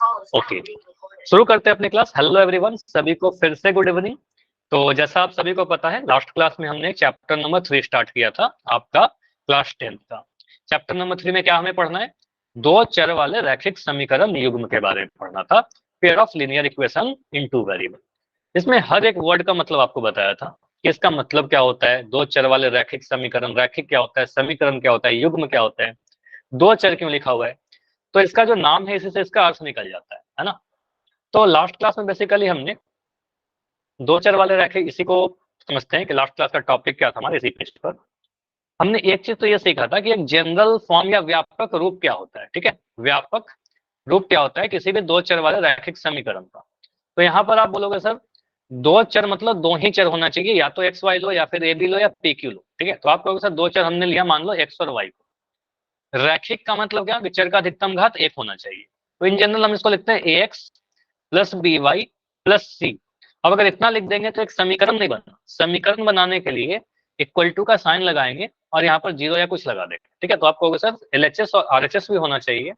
Okay, शुरू करते हैं अपनी क्लास। हेलो एवरीवन, सभी को फिर से गुड इवनिंग। तो जैसा आप सभी को पता है, लास्ट क्लास में हमने चैप्टर नंबर 3 स्टार्ट किया था, आपका क्लास 10 का। चैप्टर नंबर 3 में क्या हमें पढ़ना है? दो चर वाले रैखिक समीकरण युग्म के बारे में पढ़ना था, pair of linear equation in two variable. इसमें हर एक वर्ड का मतलब आपको बताया था कि इसका मतलब क्या होता है, दो चर वाले रैखिक समीकरण, रैखिक क्या होता है, समीकरण क्या होता है, युग्म क्या होता है, दो चर क्यों लिखा हुआ है। तो इसका जो नाम है, इसी से इसका अर्थ निकल जाता है ना। तो लास्ट क्लास में बेसिकली हमने दो चर वाले रैखिक, इसी को समझते हैं कि लास्ट क्लास का टॉपिक क्या था हमारे इसी पेज पर। हमने एक चीज तो ये सीखा था कि एक जनरल फॉर्म या व्यापक रूप क्या होता है। ठीक है, व्यापक रूप क्या होता है किसी भी दो चर वाले रैखिक समीकरण का। तो यहाँ पर आप बोलोगे सर, दो चर मतलब दो ही चर होना चाहिए, या तो एक्स वाई लो या फिर ए बी लो या पी क्यू लो। ठीक है, तो आप कहोगे सर दो चर हमने लिया, मान लो एक्स और वाई को। रैखिक का मतलब क्या, चर का अधिकतम घात एक होना चाहिए। तो इन जनरल हम इसको लिखते हैं a x plus b y plus c. अब अगर इतना लिख देंगे तो एक समीकरण नहीं बनना। समीकरण बनाने के लिए इक्वल टू का साइन लगाएंगे और यहाँ पर जीरो या कुछ लगा देंगे। ठीक है, तो आप कहोगे सर एलएचएस और आरएचएस भी होना चाहिए।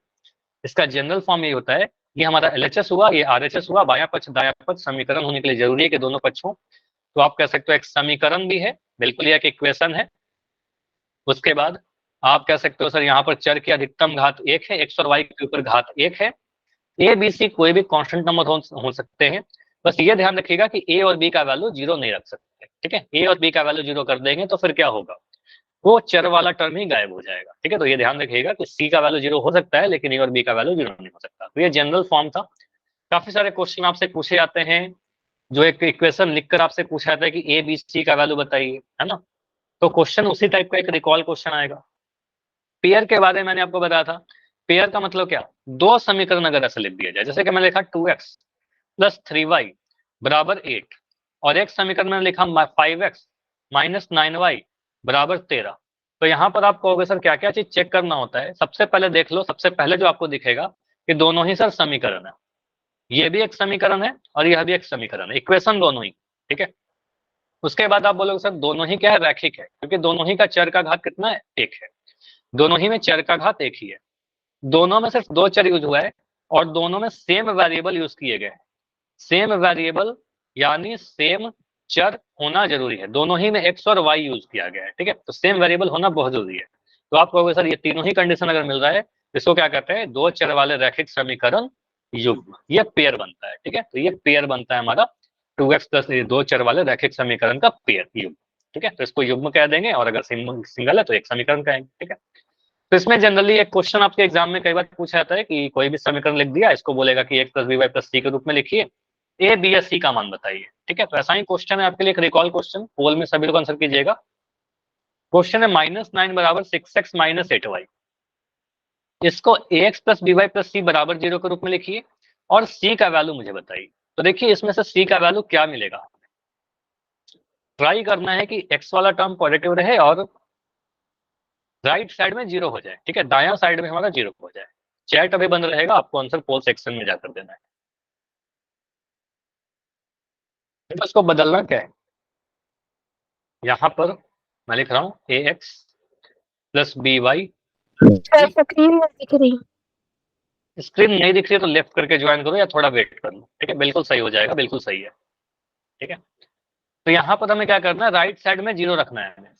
इसका जनरल फॉर्म ये होता है, ये हमारा एलएचएस हुआ, ये आरएचएस हुआ, बाया पक्ष दाया पक्ष समीकरण होने के लिए जरूरी है कि दोनों पक्ष हो। तो आप कह सकते हो एक समीकरण भी है, बिल्कुल एक इक्वेशन है। उसके बाद आप कह सकते हो सर यहाँ पर चर की अधिकतम घात एक है, एक्स और वाई के ऊपर घात एक है। ए बी सी कोई भी कांस्टेंट नंबर हो सकते हैं। बस ये ध्यान रखिएगा कि ए और बी का वैल्यू जीरो नहीं रख सकते। ठीक है, ए और बी का वैल्यू जीरो कर देंगे तो फिर क्या होगा, वो चर वाला टर्म ही गायब हो जाएगा। ठीक है, तो ये ध्यान रखिएगा कि सी का वैल्यू जीरो हो सकता है लेकिन ए और बी का वैल्यू जीरो नहीं हो सकता। तो ये जनरल फॉर्म था। काफी सारे क्वेश्चन आपसे पूछे जाते हैं, जो एक इक्वेशन लिखकर आपसे पूछा जाता है कि ए बी सी का वैल्यू बताइए, है ना। तो क्वेश्चन उसी टाइप का एक रिकॉल क्वेश्चन आएगा। पेयर के बारे में मैंने आपको बताया था। पेयर का मतलब क्या, दो समीकरण अगर ऐसे लिख दिया जाए, जैसे कि मैंने लिखा 2x प्लस 3y बराबर 8, और एक समीकरण में लिखा 5x माइनस 9y बराबर 13। तो यहाँ पर आप कहोगे सर क्या क्या चीज चेक करना होता है। सबसे पहले देख लो, सबसे पहले जो आपको दिखेगा कि दोनों ही सर समीकरण है। ये भी एक समीकरण है और यह भी एक समीकरण है, इक्वेशन दोनों ही। ठीक है, उसके बाद आप बोलोगे सर दोनों ही क्या है, रैखिक है, क्योंकि दोनों ही का चर का घात कितना है, एक है। दोनों ही में चर का घात एक ही है। दोनों में सिर्फ दो चर यूज हुआ है और दोनों में सेम वेरिएबल यूज किए गए हैं। सेम वेरिएबल यानी सेम चर होना जरूरी है। दोनों ही में एक्स और वाई यूज किया गया है। ठीक है, तो सेम वेरिएबल होना बहुत जरूरी है। तो आप कहोगे सर ये तीनों ही कंडीशन अगर मिल रहा है, इसको क्या कहते हैं, दो चर वाले रैखिक समीकरण युग्म, ये पेयर बनता है। ठीक है, तो ये पेयर बनता है हमारा 2x प्लस दो चर वाले रैखिक समीकरण का पेयर युग्म। ठीक है, तो इसको युग्म कह देंगे, और अगर सिंगल है तो एक समीकरण कहेंगे। ठीक है, तो इसमें जनरली एक क्वेश्चन आपके एग्जाम में कई बार पूछा जाता है कि कोई भी समीकरण लिख दिया, इसको बोलेगा कि x plus b y plus c के रूप में लिखिए, ए बी या सी का मान बताइए। ठीक है, तो ऐसा ही क्वेश्चन है आपके लिए, एक रिकॉल क्वेश्चन, पोल में सभी लोग आंसर कीजिएगा। क्वेश्चन है -9 बराबर 6x माइनस 8y, इसको a x plus b y plus c बराबर 0 के रूप में लिखिए और सी का वैल्यू मुझे बताइए। तो देखिए इसमें से सी का वैल्यू क्या मिलेगा, ट्राई करना है कि एक्स वाला टर्म पॉजिटिव रहे और राइट साइड में जीरो हो जाए। ठीक है, दाया साइड में हमारा जीरो हो जाए। चैट अभी बंद रहेगा, आपको आंसर पोल सेक्शन में जाकर देना है। तो इसको बदलना क्या है, यहाँ पर मैं लिख रहा हूँ a x plus b y. Screen नहीं दिख रही। स्क्रीन नहीं दिख रही है तो लेफ्ट करके ज्वाइन करो या थोड़ा वेट कर लो। ठीक है, बिल्कुल सही हो जाएगा, बिल्कुल सही है। ठीक है, तो यहाँ पर हमें क्या करना है, राइट साइड में जीरो रखना है हमें।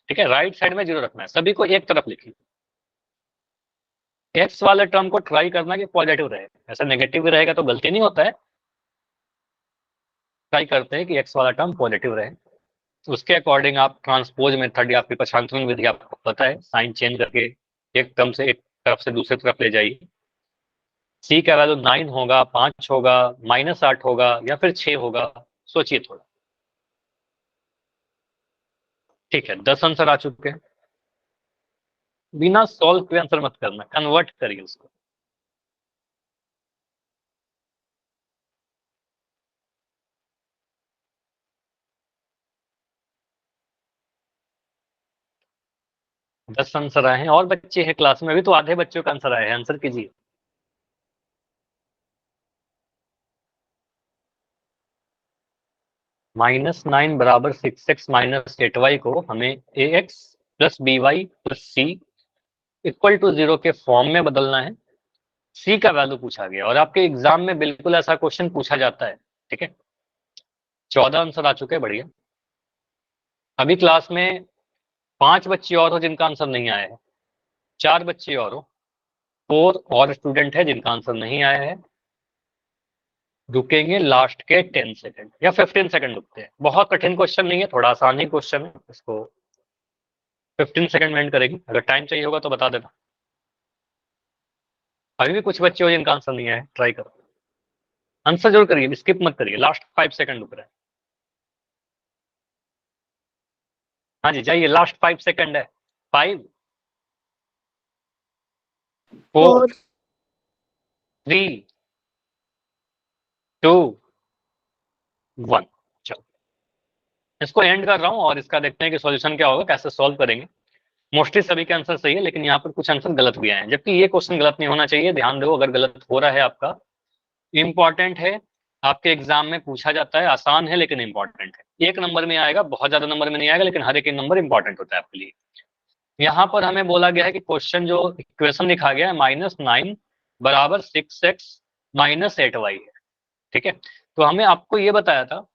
ठीक है, राइट साइड में जीरो रखना है, सभी को एक तरफ लिखिए। एक्स वाले टर्म को ट्राई करना कि पॉजिटिव रहे, ऐसा नेगेटिव भी रहेगा तो गलती नहीं होता है। ट्राई करते हैं कि एक्स वाला टर्म पॉजिटिव रहे। उसके अकॉर्डिंग आप ट्रांसपोज मेथड या फिर पक्षांतरण विधि आपको पता है, साइन चेंज करके एक टर्म से एक तरफ से दूसरी तरफ ले जाइए। सी का वैल्यू 9 होगा, 5 होगा, -8 होगा या फिर 6 होगा, सोचिए थोड़ा। ठीक है, 10 आंसर आ चुके हैं। बिना सॉल्व किए आंसर मत करना, कन्वर्ट करिए उसको। दस आंसर आए हैं, और बच्चे हैं क्लास में, अभी तो आधे बच्चों का आंसर आए हैं, आंसर कीजिए। -9 बराबर 6x माइनस 8y को हमें a x plus b y plus c equal to 0 के फॉर्म में बदलना है। सी का वैल्यू पूछा गया और आपके एग्जाम में बिल्कुल ऐसा क्वेश्चन पूछा जाता है। ठीक है, 14 आंसर आ चुके हैं, बढ़िया। अभी क्लास में 5 बच्चे और हो जिनका आंसर नहीं आया है, 4 बच्चे और हो, 4 और स्टूडेंट है जिनका आंसर नहीं आया है। रुकेंगे लास्ट के 10 सेकंड या 15 सेकंड रुकते हैं। बहुत कठिन क्वेश्चन नहीं है, थोड़ा आसान ही क्वेश्चन है, इसको 15 सेकंड में एंड करेगी। अगर टाइम चाहिए होगा तो बता देना। अभी भी कुछ बच्चे हो जिनका आंसर नहीं आया है, ट्राई करो, आंसर जरूर करिए, स्किप मत करिए। लास्ट 5 सेकंड रुक रहे हैं। हाँ जी, जाइए, लास्ट 5 सेकंड है। 5 4 3 2 1। चलो, इसको एंड कर रहा हूँ और इसका देखते हैं कि सॉल्यूशन क्या होगा, कैसे सॉल्व करेंगे। मोस्टली सभी के आंसर सही है, लेकिन यहाँ पर कुछ आंसर गलत भी आए हैं, जबकि ये क्वेश्चन गलत नहीं होना चाहिए। ध्यान दो, अगर गलत हो रहा है आपका, इंपॉर्टेंट है, आपके एग्जाम में पूछा जाता है, आसान है लेकिन इंपॉर्टेंट है। 1 नंबर में आएगा, बहुत ज्यादा नंबर में नहीं आएगा, लेकिन हर एक नंबर इंपॉर्टेंट होता है आपके लिए। यहाँ पर हमें बोला गया है कि क्वेश्चन जो इक्वेशन लिखा गया है -9 बराबर 6x माइनस 8y है। ठीक है, तो हमें आपको ये बताया था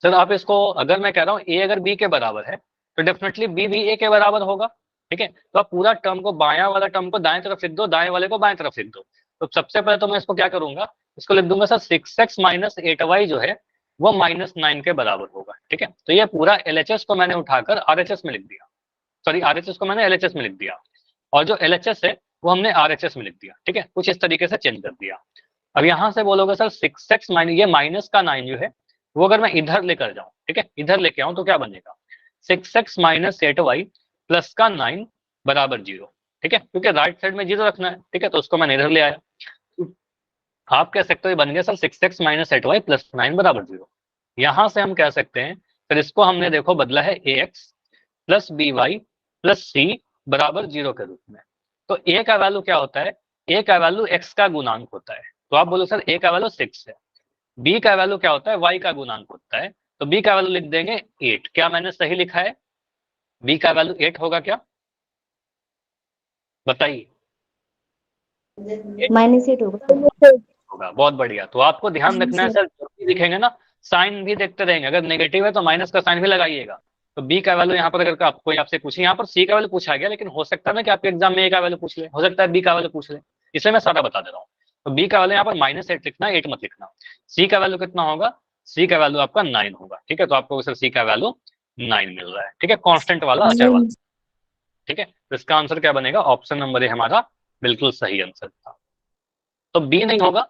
सर, आप इसको, अगर मैं कह रहा हूँ a अगर b के बराबर है तो डेफिनेटली b भी a के बराबर होगा। ठीक है, तो आप पूरा टर्म को, बायां वाला टर्म को दाएं तरफ लिख दो, दाएं वाले को बाएं तरफ लिख दो। तो सबसे पहले तो मैं इसको क्या करूंगा, इसको लिख दूंगा सर 6x माइनस 8y जो है वो -9 के बराबर होगा। ठीक है, तो ये पूरा LHS को मैंने उठाकर RHS में लिख दिया, सॉरी RHS को मैंने LHS में लिख दिया, और जो LHS है वो हमने RHS में लिख दिया। ठीक है, कुछ इस तरीके से चेंज कर दिया। अब यहां से बोलोगे सर 6x माइनस, ये माइनस का 9 जो है वो अगर मैं इधर लेकर जाऊं, ठीक है, इधर लेके आऊं तो क्या बनेगा, 6x माइनस 8y प्लस का 9 बराबर 0। ठीक है, क्योंकि राइट साइड में 0 रखना है। ठीक है, तो उसको मैंने इधर ले आया। आप कह सकते हो ये बन गया sir 6x minus 8y plus 9 बराबर 0। यहां से हम कह सकते हैं सर, इसको हमने देखो बदला है ax plus by plus c बराबर 0 के रूप में। तो a का वैल्यू क्या होता है, a का वैल्यू x का गुणांक होता है। तो आप बोलो सर a का वैल्यू 6 है, b का वैल्यू क्या होता है, y का गुणांक होता है, तो b का वैल्यू लिख देंगे 8। क्या मैंने सही लिखा है, b का वैल्यू 8 होगा क्या, बताइए। -8 होगा। होगा, बहुत बढ़िया। तो आपको ध्यान रखना है सर, जो भी लिखेंगे ना साइन भी देखते रहेंगे, अगर नेगेटिव है तो माइनस का साइन भी लगाइएगा। तो बी का वैल्यू यहाँ पर अगर कोई आपसे पूछे, यहाँ पर सी का वैल्यू पूछा गया, लेकिन हो सकता है ना कि आपके एग्जाम में ए का वैल्यू पूछ ले, हो सकता है बी का वैल्यू पूछ ले, इसलिए मैं सारा बता दे रहा हूँ। तो बी का वैल्यू यहाँ पर -8 लिखना, 8 मत लिखना। सी का वैल्यू कितना होगा, सी का वैल्यू आपका 9 होगा। ठीक है, तो आपको सर सी का वैल्यू 9 मिल रहा है। ठीक है, कॉन्स्टेंट वाला, अचर वाला। ठीक है, तो इसका आंसर क्या बनेगा, ऑप्शन नंबर ए हमारा बिल्कुल सही आंसर था। तो बी नहीं होगा,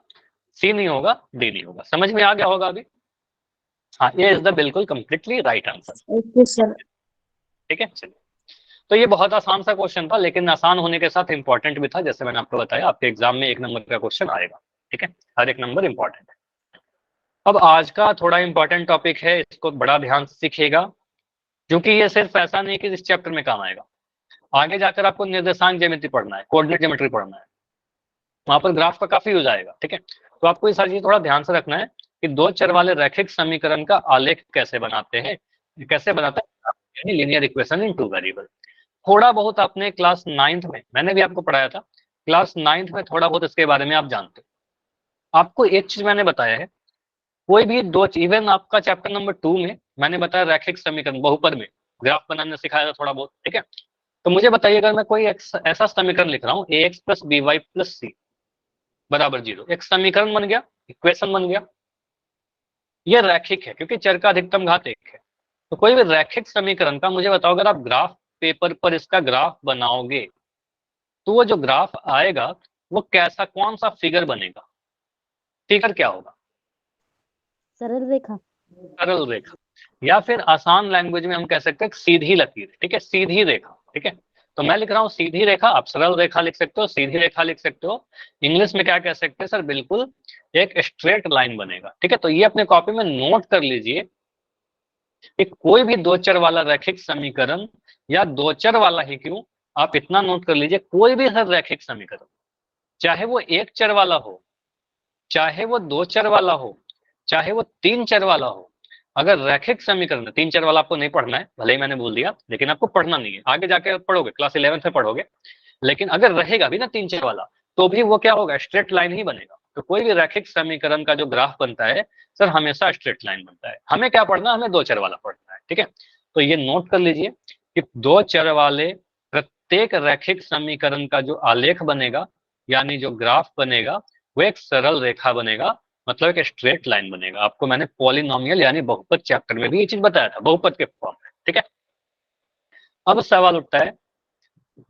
सी नहीं होगा, डी नहीं होगा। समझ में आ गया होगा अभी। हाँ, ये इज द बिल्कुल completely right answer. Okay sir. ठीक है, चलिए। तो ये बहुत आसान सा क्वेश्चन था, लेकिन आसान होने के साथ इंपॉर्टेंट भी था। जैसे मैंने आपको बताया, आपके एग्जाम में 1 नंबर का क्वेश्चन आएगा। ठीक है, हर एक नंबर इंपॉर्टेंट है। अब आज का थोड़ा इंपॉर्टेंट टॉपिक है, इसको बड़ा ध्यान से सीखिएगा, क्योंकि ये सिर्फ ऐसा नहीं कि इस चैप्टर में काम आएगा। आगे जाकर आपको निर्देशांक ज्यामिति पढ़ना है, कोऑर्डिनेट ज्योमेट्री पढ़ना है, वहां पर ग्राफ का काफी यूज आएगा। ठीक है, तो आपको ये सारी चीज थोड़ा ध्यान से रखना है कि 2 चर वाले रैखिक समीकरण का आलेख कैसे बनाते हैं, कैसे बनाते हैं, यानी लीनियर इक्वेशन इन 2 वेरिएबल। थोड़ा बहुत आपने क्लास 9th में, मैंने भी आपको पढ़ाया था, क्लास 9th में थोड़ा बहुत इसके बारे में आप जानते हो। आपको एक चीज मैंने बताया है, कोई भी 2, इवन आपका चैप्टर नंबर 2 में मैंने बताया रैखिक समीकरण, बहुपद में ग्राफ बनाना सिखाया था थोड़ा बहुत। ठीक है, तो मुझे बताइए, अगर मैं कोई ऐसा समीकरण लिख रहा हूँ ax plus by plus c बराबर 0, एक समीकरण बन गया, इक्वेशन बन गया, ये रैखिक है क्योंकि चर का अधिकतम घात 1 है। तो कोई भी रैखिक समीकरण का मुझे बताओ, अगर आप ग्राफ पेपर पर इसका ग्राफ बनाओगे तो वो जो ग्राफ आएगा वो कैसा, कौन सा फिगर बनेगा, फिगर क्या होगा, सरल रेखा। सरल रेखा, या फिर आसान लैंग्वेज में हम कह सकते हैं सीधी लकीर। ठीक है, सीधी रेखा। ठीक है, तो मैं लिख रहा हूँ सीधी रेखा, आप सरल रेखा लिख सकते हो, सीधी रेखा लिख सकते हो। इंग्लिश में क्या कह सकते हैं सर, बिल्कुल एक स्ट्रेट लाइन बनेगा। ठीक है, तो ये अपने कॉपी में नोट कर लीजिए कि कोई भी 2 चर वाला रैखिक समीकरण, या 2 चर वाला ही क्यों, आप इतना नोट कर लीजिए, कोई भी सर रैखिक समीकरण, चाहे वो 1 चर वाला हो, चाहे वो 2 चर वाला हो, चाहे वो 3 चर वाला हो, अगर रैखिक समीकरण, 3 चर वाला आपको नहीं पढ़ना है, भले ही मैंने बोल दिया, लेकिन आपको पढ़ना नहीं है, आगे जाके पढ़ोगे, क्लास 11th में पढ़ोगे, लेकिन अगर रहेगा भी ना 3 चर वाला, तो भी वो क्या होगा, स्ट्रेट लाइन ही बनेगा। तो कोई भी रैखिक समीकरण का जो ग्राफ बनता है सर हमेशा स्ट्रेट लाइन बनता है। हमें क्या पढ़ना है, हमें दो चर वाला पढ़ना है, ठीक है। तो ये नोट कर लीजिए कि दो चर वाले प्रत्येक रैखिक समीकरण का जो आलेख बनेगा यानी जो ग्राफ बनेगा वो एक सरल रेखा बनेगा, मतलब एक स्ट्रेट लाइन बनेगा। आपको मैंने पॉलिनोमियल यानी बहुपद चैप्टर में भी ये चीज बताया था, बहुपद के फॉर्म में, ठीक है। अब सवाल उठता है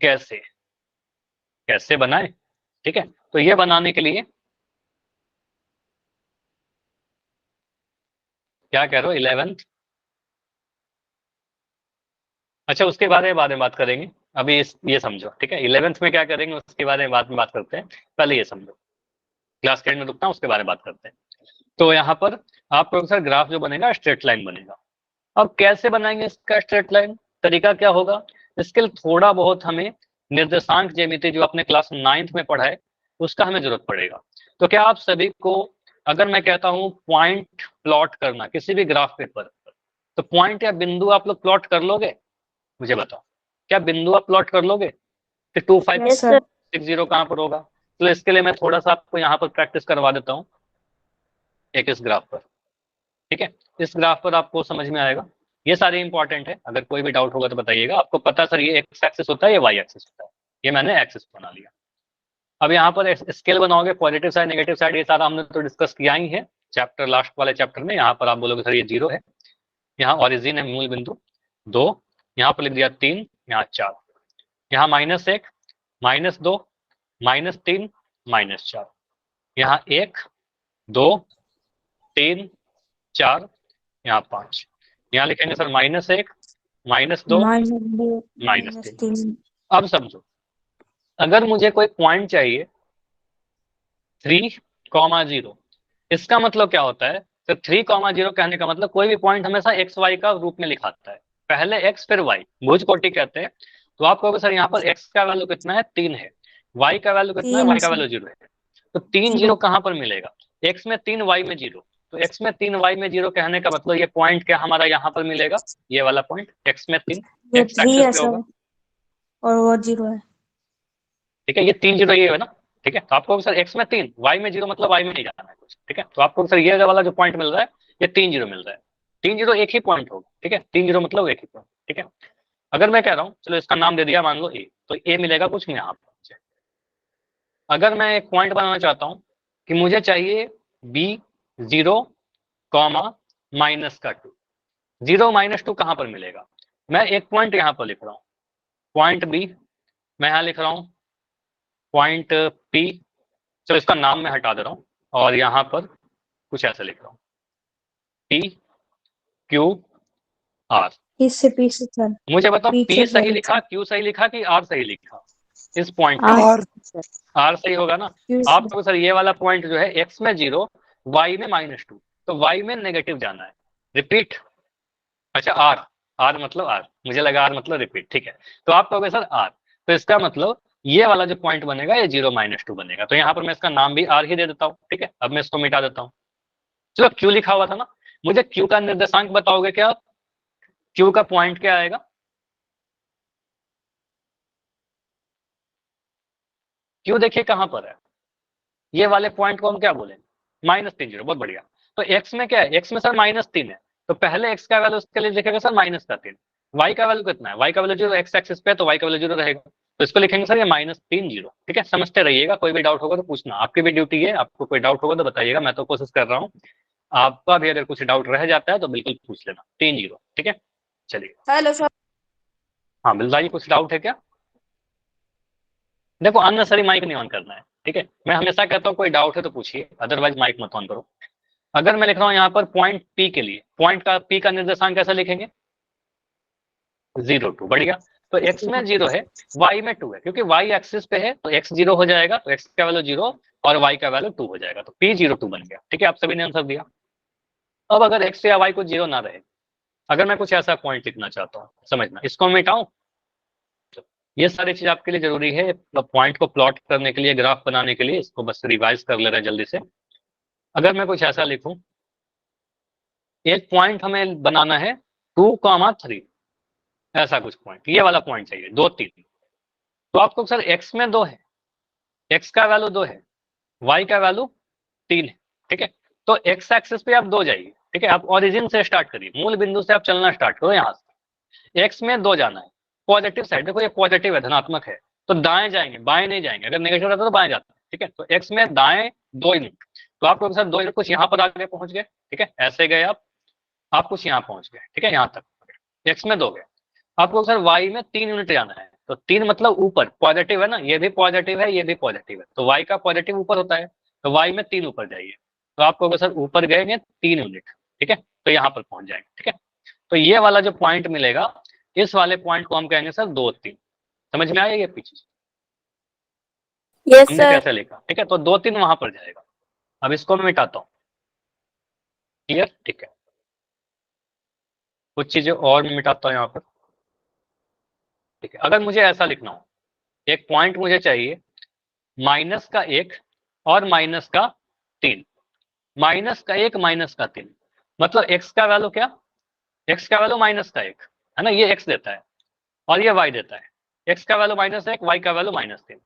कैसे कैसे बनाए, ठीक है। तो ये बनाने के लिए क्या कह रहे हो, 11th, अच्छा उसके बारे में बात करेंगे। अभी ये समझो, ठीक है। 11th में क्या करेंगे उसके बारे में बाद में बात करते हैं, पहले ये समझो। क्लास के एंड में रुकता हूँ, उसके बारे में बात करते हैं। तो यहाँ पर आपको सर ग्राफ जो बनेगा स्ट्रेट लाइन बनेगा। अब कैसे बनाएंगे इसका स्ट्रेट लाइन, तरीका क्या होगा, इसके लिए थोड़ा बहुत हमें निर्देशांक ज्यामिति जो आपने क्लास 9th में पढ़ा है उसका हमें जरूरत पड़ेगा। तो क्या आप सभी को अगर मैं कहता हूँ पॉइंट प्लॉट करना किसी भी ग्राफ पेपर पर, तो पॉइंट या बिंदु आप लोग प्लॉट कर लोगे, मुझे बताओ क्या बिंदु आप प्लॉट कर लोगे कि 2560 कहाँ पर होगा। तो इसके लिए मैं थोड़ा सा आपको यहाँ पर प्रैक्टिस करवा देता हूँ एक इस ग्राफ पर, ठीक है। इस ग्राफ पर आपको समझ में आएगा, ये सारे इंपॉर्टेंट है, अगर कोई भी डाउट होगा तो बताइएगा। आपको पता सर ये एक्स एक्सिस होता है, ये वाई एक्सिस होता है, ये मैंने एक्सिस बना लिया। अब यहाँ पर स्केल बनाओगे, पॉजिटिव साइड नेगेटिव साइड ये सारा हमने तो डिस्कस किया ही है चैप्टर लास्ट वाले चैप्टर में। यहाँ पर आप बोलोगे सर ये 0 है, यहाँ ओरिजिन है मूल बिंदु 2, यहाँ पर लिख दिया 3, यहाँ 4, यहाँ -1 -2 -3 -4, यहाँ 1 2 3 4, यहाँ 5, यहाँ लिखेंगे सर -1 -2 -3। अब समझो अगर मुझे कोई पॉइंट चाहिए 3,0, इसका मतलब क्या होता है, तो 3,0 कहने का मतलब कोई भी पॉइंट हमेशा एक्स वाई का रूप में लिखाता है, पहले एक्स फिर वाई, भुज कोटि कहते हैं। तो आप कहोगे सर यहाँ पर एक्स का वैल्यू कितना है, 3 है, वाई का वैल्यू कितना है, वाई का वैल्यू 0 है। तो 3 0 कहाँ पर मिलेगा, एक्स में 3 वाई में 0। तो एक्स में 3 वाई में 0 कहने का मतलब ये पॉइंट क्या हमारा यहाँ पर मिलेगा, ये वाला पॉइंट एक्स में 3, एक्स एक्सिस पे होगा और वो 0 है, ठीक है। ये 3 0 ये है ना, ठीक है। तो आपको सर एक्स में 3 वाई में 0 मतलब वाई में नहीं जाना है कुछ, ठीक है। तो आपको सर ये वाला जो पॉइंट मिल रहा है ये 3 0 मिल रहा है, 3 0 एक ही पॉइंट होगा, ठीक है। 3 0 मतलब एक ही पॉइंट, ठीक है। अगर मैं कह रहा हूँ चलो इसका नाम दे दिया मान लो ए, तो ए मिलेगा कुछ यहाँ पर। अगर मैं एक पॉइंट बनाना चाहता हूँ कि मुझे चाहिए बी 0, -2, 0 -2 कहाँ पर मिलेगा, मैं एक पॉइंट यहाँ पर लिख रहा हूँ, पॉइंट बी, मैं यहाँ लिख रहा हूँ पॉइंट पी, चलो इसका नाम मैं हटा दे रहा हूँ और यहाँ पर कुछ ऐसा लिख रहा हूँ पी क्यू आर। इससे पीछे चल, मुझे बताओ पी पीछे सही चल, लिखा, क्यू सही लिखा कि आर सही लिखा, इस पॉइंट आर आर सही होगा ना। आपको सर ये वाला पॉइंट जो है एक्स में 0 वाई में -2, तो वाई में नेगेटिव जाना है, रिपीट। अच्छा आर, आर मतलब आर, मुझे लगा आर मतलब रिपीट, ठीक है। तो आप कहोगे सर आर, तो इसका मतलब ये वाला जो पॉइंट बनेगा ये 0 -2 बनेगा। तो यहाँ पर मैं इसका नाम भी आर ही दे देता हूँ, ठीक है। अब मैं इसको मिटा देता हूँ, चलो क्यू लिखा हुआ था ना, मुझे क्यू का निर्देशांक बताओगे क्या, क्यू का पॉइंट क्या आएगा, क्यू देखिए कहां पर है, ये वाले पॉइंट को हम क्या बोलेंगे, -3 0, बहुत बढ़िया। तो एक्स में क्या है, एक्स में सर -3 है, तो पहले एक्स का वैल्यू उसके लिए लिखेगा सर -3, वाई का वैल्यू कितना है, वाई का वैल्यू 0, एक्स एक्सिस पे, तो वाई का वैल्यू 0 रहेगा, तो इसको लिखेंगे सर ये -3 0, ठीक है। समझते रहिएगा, कोई भी डाउट होगा तो पूछना, आपकी भी ड्यूटी है, आपको कोई डाउट होगा तो बताइएगा, मैं तो कोशिश कर रहा हूँ। आपका भी अगर कुछ डाउट रह जाता है तो बिल्कुल पूछ लेना, 3 0, ठीक है। चलिए, हेलो सर, हाँ बिल्कुल, कुछ डाउट है क्या, देखो अननेसेसरी माइक नहीं ऑन करना है, ठीक है। मैं हमेशा कहता हूँ कोई डाउट है तो पूछिए, अदरवाइज माइक मत ऑन करो। अगर मैं लिख रहा हूँ यहाँ पर पॉइंट पी के लिए, पॉइंट का पी का निर्देशांक कैसे लिखेंगे, 0 2, बढ़िया। तो एक्स में 0 है, वाई में 2 है, क्योंकि वाई एक्सिस पे है तो एक्स 0 हो जाएगा, तो एक्स का वैल्यू 0 और वाई का वैल्यू 2 हो जाएगा, तो पी 0 2 बन गया, ठीक है। आप सभी ने आंसर दिया। अब अगर एक्स या वाई को 0 ना रहे, अगर मैं कुछ ऐसा पॉइंट लिखना चाहता हूँ, समझना, इसको मिटाऊं, ये सारी चीज आपके लिए जरूरी है पॉइंट को प्लॉट करने के लिए, ग्राफ बनाने के लिए, इसको बस रिवाइज कर ले रहे हैं जल्दी से। अगर मैं कुछ ऐसा लिखूं, एक पॉइंट हमें बनाना है 2,3, ऐसा कुछ पॉइंट, ये वाला पॉइंट चाहिए 2 3, तो आपको सर एक्स में 2 है, x का वैल्यू 2 है, y का वैल्यू 3 है, ठीक है। तो x एक्सिस पे आप 2 जाइए, ठीक है। आप ओरिजिन से स्टार्ट करिए, मूल बिंदु से आप चलना स्टार्ट करो यहाँ से। x में 2 जाना है, पॉजिटिव साइड, देखो ये पॉजिटिव है, धनात्मक है, तो दाएं जाएंगे, बाएं नहीं जाएंगे। अगर नेगेटिव रहता तो बाएं जाते, ठीक है। तो x में दाएं 2 यूनिट, तो आपको सर 2 यूनिट कुछ यहाँ पर आगे पहुंच गए, ठीक है। ऐसे गए आप कुछ यहाँ पहुंच गए, ठीक है, यहाँ तक x में 2 गए। आपको सर y में 3 यूनिट जाना है, तो 3 मतलब ऊपर, पॉजिटिव है ना, ये भी पॉजिटिव है, ये भी पॉजिटिव है, तो y का पॉजिटिव ऊपर होता है, तो y में 3 ऊपर जाइए। तो आपको सर ऊपर गएंगे 3 यूनिट, ठीक है, तो यहाँ पर पहुंच जाएंगे, ठीक है। तो ये वाला जो पॉइंट मिलेगा, इस वाले पॉइंट को हम कहेंगे सर 2 3। समझ में आया ये पीछे यस हमने सर। कैसे लिखा, ठीक है। तो 2 3 वहां पर जाएगा। अब इसको मैं मिटाता हूँ, क्लियर, ठीक है। कुछ चीजें और मैं मिटाता हूँ यहाँ पर, ठीक है। अगर मुझे ऐसा लिखना हो, एक पॉइंट मुझे चाहिए -1 और -3, -1 -3, मतलब x का वैल्यू क्या, x का वैल्यू -1 है ना, ये x देता है और ये y देता है। x का वैल्यू -1, y का वैल्यू -3।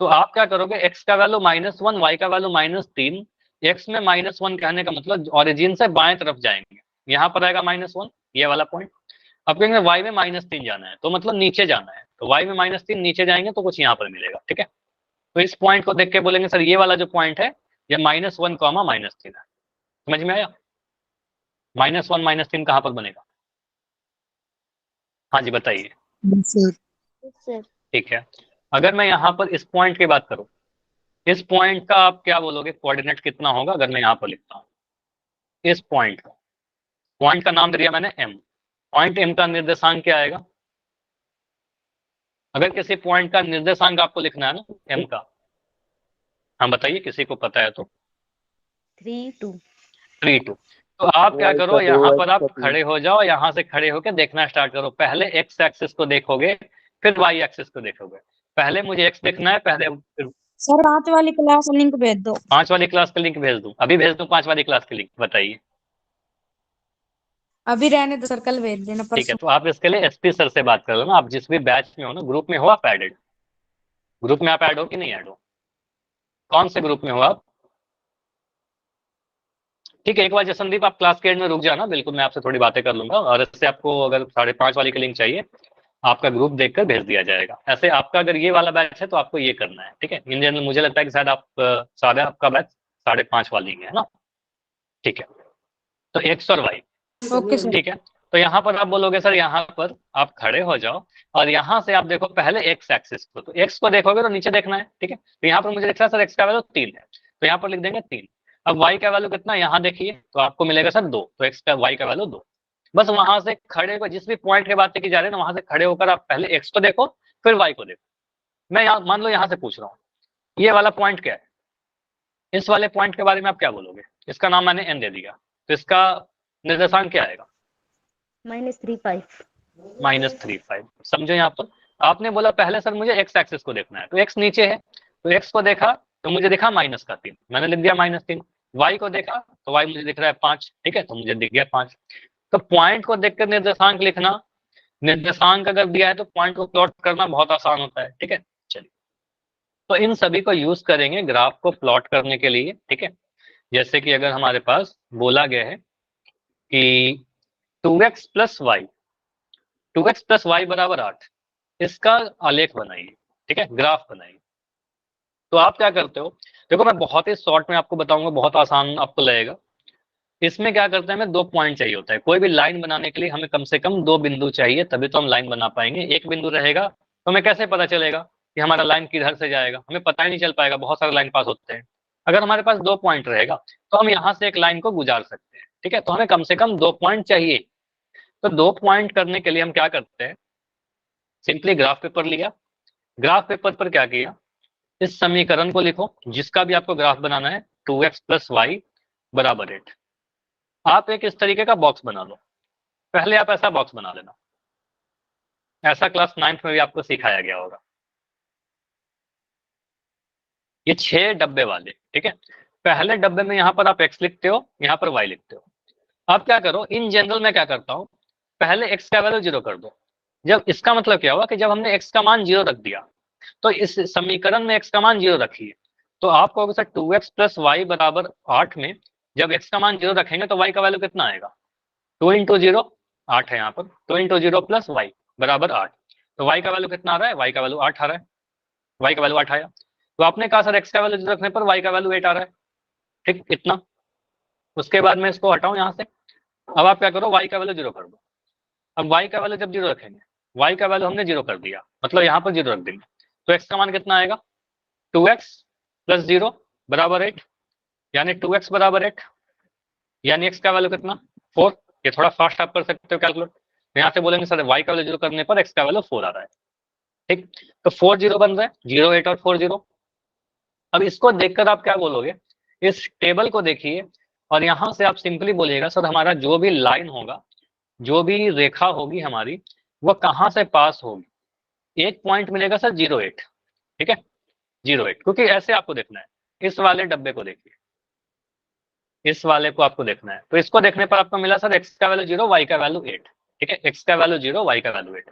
तो आप क्या करोगे, x का वैल्यू -1, y का वैल्यू -3। x में -1 कहने का मतलब ओरिजिन से बाएं तरफ जाएंगे, यहाँ पर आएगा -1, ये वाला पॉइंट। अब कहेंगे y में -3 जाना है, तो मतलब नीचे जाना है, तो y में -3 नीचे जाएंगे तो कुछ यहाँ पर मिलेगा, ठीक है। तो इस पॉइंट को देख के बोलेंगे सर ये वाला जो पॉइंट है ये -1, -3 है। समझ में आया, -1 -3 कहाँ पर बनेगा, हाँ जी बताइए। सर ठीक है, अगर मैं यहाँ पर इस पॉइंट की बात करूँ, इस पॉइंट का आप क्या बोलोगे, कोऑर्डिनेट कितना होगा, अगर मैं यहाँ पर लिखता हूँ इस पॉइंट का नाम दे दिया मैंने m। पॉइंट m का निर्देशांक क्या आएगा, अगर किसी पॉइंट का निर्देशांक आपको लिखना है ना m का, हाँ बताइए किसी को पता है तो। 3 2 3 2। तो आप क्या करो, यहाँ पर आप खड़े हो जाओ, यहाँ से खड़े होकर देखना स्टार्ट करो। पहले x एक्सिस को देखोगे, फिर y एक्सिस को देखोगे। पहले मुझे x देखना है, पहले सर 5 वाली क्लास लिंक भेज दो। 5 वाली क्लास का लिंक भेज दूं, अभी भेज दूं 5 वाली क्लास की लिंक, बताइए। अभी रहने दो सर, कल भेज देना ठीक है, परसों। तो आप इसके लिए एसपी सर से बात कर लो ना, आप जिस भी बैच में हो ना, ग्रुप में हो आप एडेड, ग्रुप में आप ऐड हो कि नहीं ऐड हो, कौन से ग्रुप में हो आप। ठीक है, एक बार जसनदीप आप क्लास के एंड में रुक जाना, बिल्कुल मैं आपसे थोड़ी बातें कर लूंगा, और इससे आपको अगर 5:30 वाली की लिंक चाहिए, आपका ग्रुप देखकर भेज दिया जाएगा। ऐसे आपका अगर ये वाला बैच है तो आपको ये करना है, ठीक है। इन जनरल मुझे लगता है कि शायद आप सारे आपका बैच 5:30 वाली है ना, ठीक है। तो एक्स और वाई, ओके सर। ठीक है। तो यहाँ पर आप बोलोगे सर यहाँ पर आप खड़े हो जाओ, और यहाँ से आप देखो पहले एक्स एक्सिस को, तो एक्स को देखोगे तो नीचे देखना है, ठीक है। तो यहाँ पर मुझे दिख रहा है सर एक्स का वैल्यू 3 है, तो यहाँ पर लिख देंगे 3। अब वाई का वैल्यू कितना, यहाँ देखिए, तो आपको मिलेगा सर 2, तो एक्स का वाई का वैल्यू 2। बस वहां से खड़े होकर, जिस भी पॉइंट की बात की जा रही है ना, वहां से खड़े होकर आप पहले एक्स को देखो, फिर वाई को देखो। मैं यहाँ मान लो यहाँ से पूछ रहा हूँ, ये वाला पॉइंट क्या है, इस वाले पॉइंट के बारे में आप क्या बोलोगे, इसका नाम मैंने एन दे दिया, तो इसका निर्देशांक क्या आएगा, -3 5 -3 5। समझो यहाँ पर आपने बोला पहले सर मुझे एक्स एक्सिस को देखना है, तो एक्स नीचे है, तो एक्स को देखा तो मुझे दिखा -3, मैंने लिख दिया -3। वाई को देखा तो वाई मुझे दिख रहा है 5, ठीक है, तो मुझे दिख गया 5। तो पॉइंट को देखकर निर्देशांक लिखना, निर्देशांक अगर दिया है तो पॉइंट को प्लॉट करना बहुत आसान होता है, ठीक है। चलिए, तो इन सभी को यूज करेंगे ग्राफ को प्लॉट करने के लिए, ठीक है। जैसे कि अगर हमारे पास बोला गया है कि 2x + y, 2x + y = 8, इसका आलेख बनाइए, ठीक है, ग्राफ बनाइए। तो आप क्या करते हो, देखो मैं बहुत ही शॉर्ट में आपको बताऊंगा, बहुत आसान आपको लगेगा। इसमें क्या करते हैं, हमें 2 पॉइंट चाहिए होता है, कोई भी लाइन बनाने के लिए हमें कम से कम 2 बिंदु चाहिए, तभी तो हम लाइन बना पाएंगे। एक बिंदु रहेगा तो हमें कैसे पता चलेगा कि हमारा लाइन किधर से जाएगा, हमें पता ही नहीं चल पाएगा, बहुत सारे लाइन पास होते हैं। अगर हमारे पास 2 पॉइंट रहेगा तो हम यहाँ से एक लाइन को गुजार सकते हैं, ठीक है। तो हमें कम से कम 2 पॉइंट चाहिए। तो 2 पॉइंट करने के लिए हम क्या करते हैं, सिंपली ग्राफ पेपर लिया, ग्राफ पेपर पर क्या किया, इस समीकरण को लिखो, जिसका भी आपको ग्राफ बनाना है, 2x + y = 8। आप एक इस तरीके का बॉक्स बना लो, पहले आप ऐसा बॉक्स बना लेना, ऐसा क्लास 9th में भी आपको सिखाया गया होगा, ये 6 डब्बे वाले, ठीक है। पहले डब्बे में यहाँ पर आप x लिखते हो, यहाँ पर y लिखते हो। आप क्या करो, इन जनरल में क्या करता हूँ, पहले x का वैल्यू 0 कर दो। जब इसका मतलब क्या हुआ कि जब हमने x का मान 0 रख दिया, तो इस समीकरण में x का मान 0 रखिए, तो आप कहोगे सर 2x प्लस वाई बराबर 8 में जब x का मान 0 रखेंगे तो y का वैल्यू कितना आएगा? 2 इंटू 0 8 है यहाँ पर, 2 इंटू 0 प्लस वाई बराबर 8, तो y का वैल्यू कितना आ रहा है? y का वैल्यू 8 आ रहा है, y का वैल्यू 8 आया। तो आपने कहा सर x का वैल्यू 0 रखने पर y का वैल्यू 8 आ रहा है, ठीक, इतना। उसके बाद में इसको हटाओ यहाँ से, अब आप क्या करो, y का वैल्यू 0 कर दो। अब y का वैल्यू जब 0 रखेंगे, y का वैल्यू हमने 0 कर दिया, मतलब यहाँ पर 0 रख देंगे, तो x का मान कितना आएगा? 2x प्लस 0 बराबर 8, यानी 2x बराबर 8, यानी x का वैल्यू कितना? 4। ये थोड़ा फास्ट आप कर सकते हो कैलकुलेट, यहाँ से बोलेंगे सर y का वैल्यू 0 करने पर x का वैल्यू 4 आ रहा है, ठीक। तो 4 0 बन रहा है, 0 8 और 4 0। अब इसको देखकर आप क्या बोलोगे, इस टेबल को देखिए और यहां से आप सिंपली बोलिएगा सर हमारा जो भी लाइन होगा, जो भी रेखा होगी हमारी, वो कहां से पास होगी? एक पॉइंट मिलेगा सर 0 8, ठीक है, 0 8, क्योंकि ऐसे आपको देखना है, इस वाले डब्बे को देखिए, इस वाले को आपको देखना है, तो इसको देखने पर आपको मिला सर x का वैल्यू 0 y का वैल्यू 8, ठीक है, x का वैल्यू 0 y का वैल्यू 8।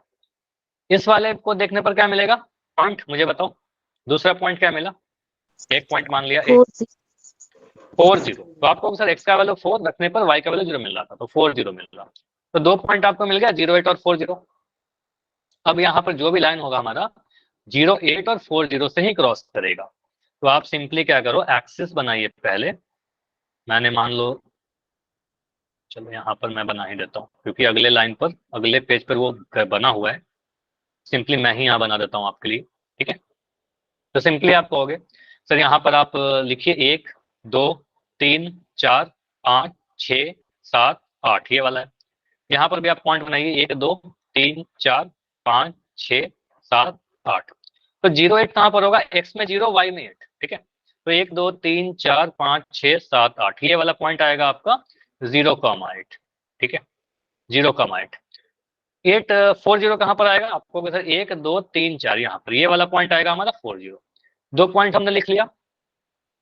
इस वाले को देखने पर क्या मिलेगा? पॉइंट, मुझे बताओ दूसरा पॉइंट क्या मिला? एक पॉइंट मान लिया 4 0, तो आपको सर x का वैल्यू 4 रखने पर y का वैल्यू 0 मिल रहा था, तो 4 0 मिल रहा, तो 2 पॉइंट आपको मिल गया 0 8 और 4 0। अब यहाँ पर जो भी लाइन होगा हमारा 0 8 और 4 0 से ही क्रॉस करेगा, तो आप सिंपली क्या करो, एक्सिस बनाइए पहले। मैंने मान लो, चलो यहाँ पर मैं बना ही देता हूँ, क्योंकि अगले लाइन पर, अगले पेज पर वो बना हुआ है, सिंपली मैं ही यहाँ बना देता हूँ आपके लिए, ठीक है। तो सिंपली आप कहोगे सर यहाँ पर आप लिखिए 1 2 3 4 5 6 7 8, ये वाला है। यहाँ पर भी आप पॉइंट बनाइए 1 2 3 4 5 6 7 8। तो 0 8 कहाँ पर होगा? x में 0 y में 8, ठीक है। तो 1 2 3 4 5 6 7 8, ये वाला पॉइंट आएगा आपका 0,8, ठीक है, 0,8। 8 4 0 कहाँ पर आएगा? आपको सर 1 2 3 4, यहाँ पर ये वाला पॉइंट आएगा हमारा 4 0। 2 पॉइंट हमने लिख लिया,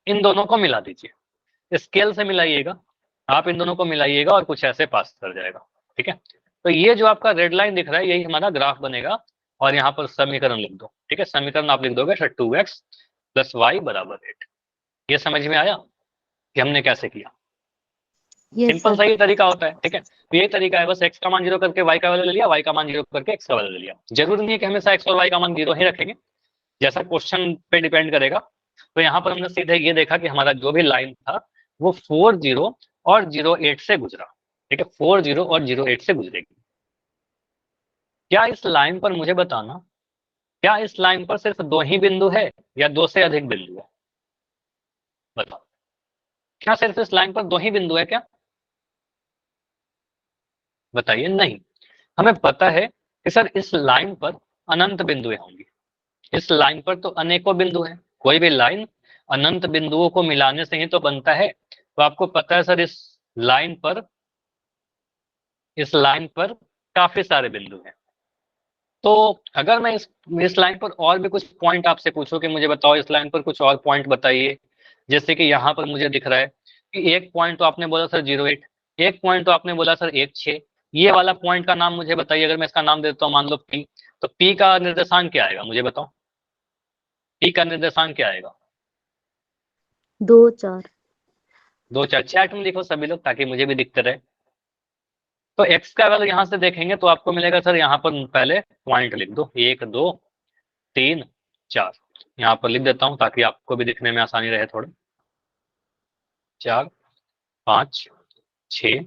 इन दोनों को मिला दीजिए, स्केल से मिलाइएगा, आप इन दोनों को मिलाइएगा और कुछ ऐसे पास कर जाएगा, ठीक है। तो ये जो आपका रेड लाइन दिख रहा है यही हमारा ग्राफ बनेगा, और यहाँ पर समीकरण लिख दो, ठीक है। समीकरण आप लिख दोगे सर 2x प्लस वाई बराबर 8। ये समझ में आया कि हमने कैसे किया? सिंपल सा ही तरीका होता है, ठीक है। तो यही तरीका है, बस x का मान 0 करके y का वैल्यू ले लिया, y का मान 0 करके x का वैल्यू ले लिया। जरूरी नहीं है कि हमेशा x और y का मान 0 ही रखेंगे, जैसा क्वेश्चन पे डिपेंड करेगा। तो यहाँ पर हमने सीधे ये देखा कि हमारा जो भी लाइन था वो 4 0 और 0 8 से गुजरा, ठीक है, 4 0 और 0 8 से गुजरेगी। क्या इस लाइन पर, मुझे बताना, क्या इस लाइन पर सिर्फ 2 ही बिंदु है या 2 से अधिक बिंदु है? बताओ, क्या सिर्फ इस लाइन पर 2 ही बिंदु है क्या? बताइए, नहीं। हमें पता है कि सर इस लाइन पर अनंत बिंदुएं होंगी, इस लाइन पर तो अनेकों बिंदु हैं, कोई भी लाइन अनंत बिंदुओं को मिलाने से ही तो बनता है। तो आपको पता है सर इस लाइन पर काफी सारे बिंदु हैं। तो अगर मैं इस लाइन पर और भी कुछ पॉइंट आपसे पूछूं कि मुझे बताओ इस लाइन पर कुछ और पॉइंट बताइए, जैसे कि यहाँ पर मुझे दिख रहा है कि एक पॉइंट तो आपने बोला सर 0 8, एक पॉइंट तो आपने बोला सर 1 6, ये वाला पॉइंट का नाम मुझे बताइए। अगर मैं इसका नाम देता हूँ, मान लो P, तो P का निर्देशांक क्या आएगा? मुझे बताओ, P का निर्देशांक क्या आएगा? 2 4। 2 4, चैट में लिखो सभी लोग ताकि मुझे भी दिखते रहे। तो x का वैल्यू यहाँ से देखेंगे तो आपको मिलेगा सर, यहाँ पर पहले पॉइंट लिख दो, 1 2 3 4, यहाँ पर लिख देता हूँ ताकि आपको भी दिखने में आसानी रहे थोड़ा। 4 5 6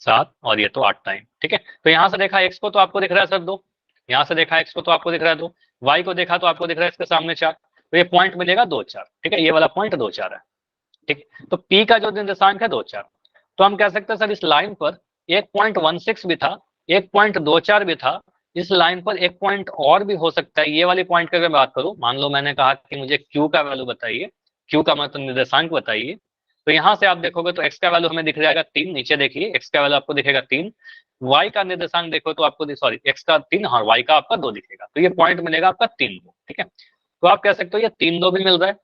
7 और ये तो 8 टाइम, ठीक है। तो यहाँ से देखा x को तो आपको दिख रहा है सर 2, यहाँ से देखा x को तो आपको दिख रहा है 2, y को देखा तो आपको दिख रहा है इसके सामने 4, तो ये पॉइंट मिलेगा 2 4, ठीक है, ये वाला पॉइंट 2 4 है, ठीक। तो P का जो निर्देशांक है 2 4, तो हम कह सकते हैं सर इस लाइन पर 1.16 भी था, 1.24 भी था, इस लाइन पर एक पॉइंट और भी हो सकता है। ये वाली पॉइंट की अगर बात करूं, मान लो मैंने कहा कि मुझे Q का वैल्यू बताइए, Q का मतलब निर्देशांक बताइए, तो यहाँ से आप देखोगे तो x का वैल्यू हमें दिख जाएगा 3, नीचे देखिए x का वैल्यू आपको दिखेगा 3, y का निर्देशांक देखो तो आपको, सॉरी, x का 3, हाँ, y का आपका 2 दिखेगा, तो ये पॉइंट मिलेगा आपका 3 2, ठीक है। तो आप कह सकते हो ये 3 2 भी मिल रहा है,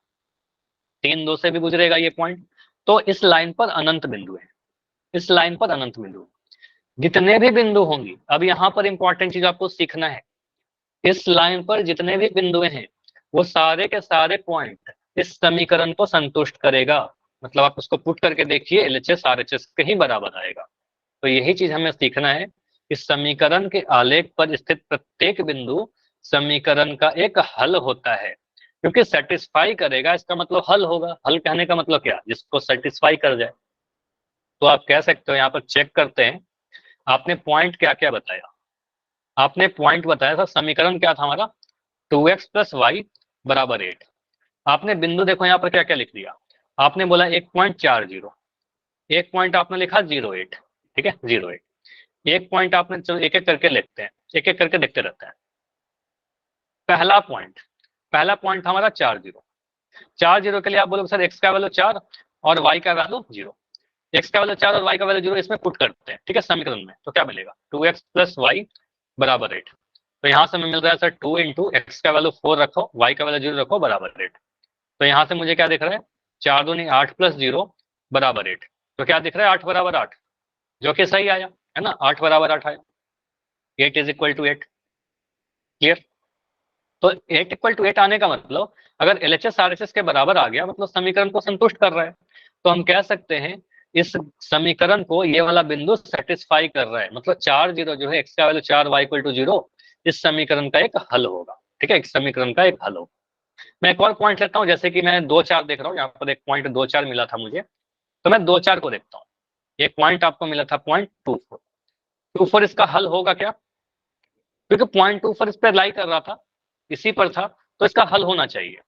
3 2 से भी गुजरेगा ये पॉइंट। तो इस लाइन पर अनंत बिंदु है, इस लाइन पर अनंत बिंदु, जितने भी बिंदु होंगी, अब यहाँ पर इंपॉर्टेंट चीज आपको सीखना है, इस लाइन पर जितने भी बिंदु हैं वो सारे के सारे पॉइंट इस समीकरण को संतुष्ट करेगा। मतलब आप उसको पुट करके देखिए, एलएचएस आरएचएस के ही बराबर आएगा। तो यही चीज हमें सीखना है, इस समीकरण के आलेख पर स्थित प्रत्येक बिंदु समीकरण का एक हल होता है। क्योंकि सेटिस्फाई करेगा इसका मतलब हल होगा। हल कहने का मतलब क्या, जिसको सेटिस्फाई कर जाए। तो आप कह सकते हो, यहाँ पर चेक करते हैं, आपने पॉइंट क्या क्या बताया। आपने पॉइंट बताया था, समीकरण क्या था हमारा, 2x प्लस वाई बराबर 8। आपने बिंदु देखो यहाँ पर क्या क्या लिख दिया। आपने बोला 1.40, एक पॉइंट आपने लिखा 08, ठीक है 08। एक पॉइंट आपने, चलो एक एक करके लिखते हैं, एक एक करके देखते रहते हैं। पहला पॉइंट हमारा 40 के लिए आप बोलोगे सर एक्स का वैल्यू 4 और वाई का वैल्यू 0। एक्स का वैल्यू 4 और वाई का वैल्यू 0 इसमें पुट करते हैं, ठीक है समीकरण में। तो क्या मिलेगा, 2x प्लस वाई बराबर 8। तो यहाँ से हमें मिल रहा है सर 2 इंटू एक्स का वैल्यू 4 रखो, वाई का वैल्यू 0 रखो, बराबर 8। तो यहाँ से मुझे क्या दिख रहा है, 4 दूनी 8 प्लस 0 बराबर 8। तो क्या दिख रहा है, 8 बराबर 8, जो कि सही आया है ना, 8 बराबर 8 आया। 8 इज इक्वल टू 8। क्लियर। तो 8 इक्वल टू 8 आने का मतलब, अगर एलएचएस आरएचएस के बराबर आ गया मतलब समीकरण को संतुष्ट कर रहा है। तो हम कह सकते हैं इस समीकरण को ये वाला बिंदु सेटिस्फाई कर रहा है। मतलब 4 0 जो है, एक्स का वैल्यू 4 वाई इक्वल टू 0, इस समीकरण का एक हल होगा। ठीक है, एक समीकरण का एक हल होगा। मैं एक और पॉइंट लेता हूँ, जैसे कि मैं 2 4 देख रहा हूँ, यहाँ पर एक पॉइंट 2 4 मिला था मुझे, तो मैं 2 4 को देखता हूँ। एक पॉइंट आपको मिला था पॉइंट 2 4, इसका हल होगा क्या, क्योंकि पॉइंट 2 4 इस पर लाई कर रहा था, इसी पर था, तो इसका हल होना चाहिए।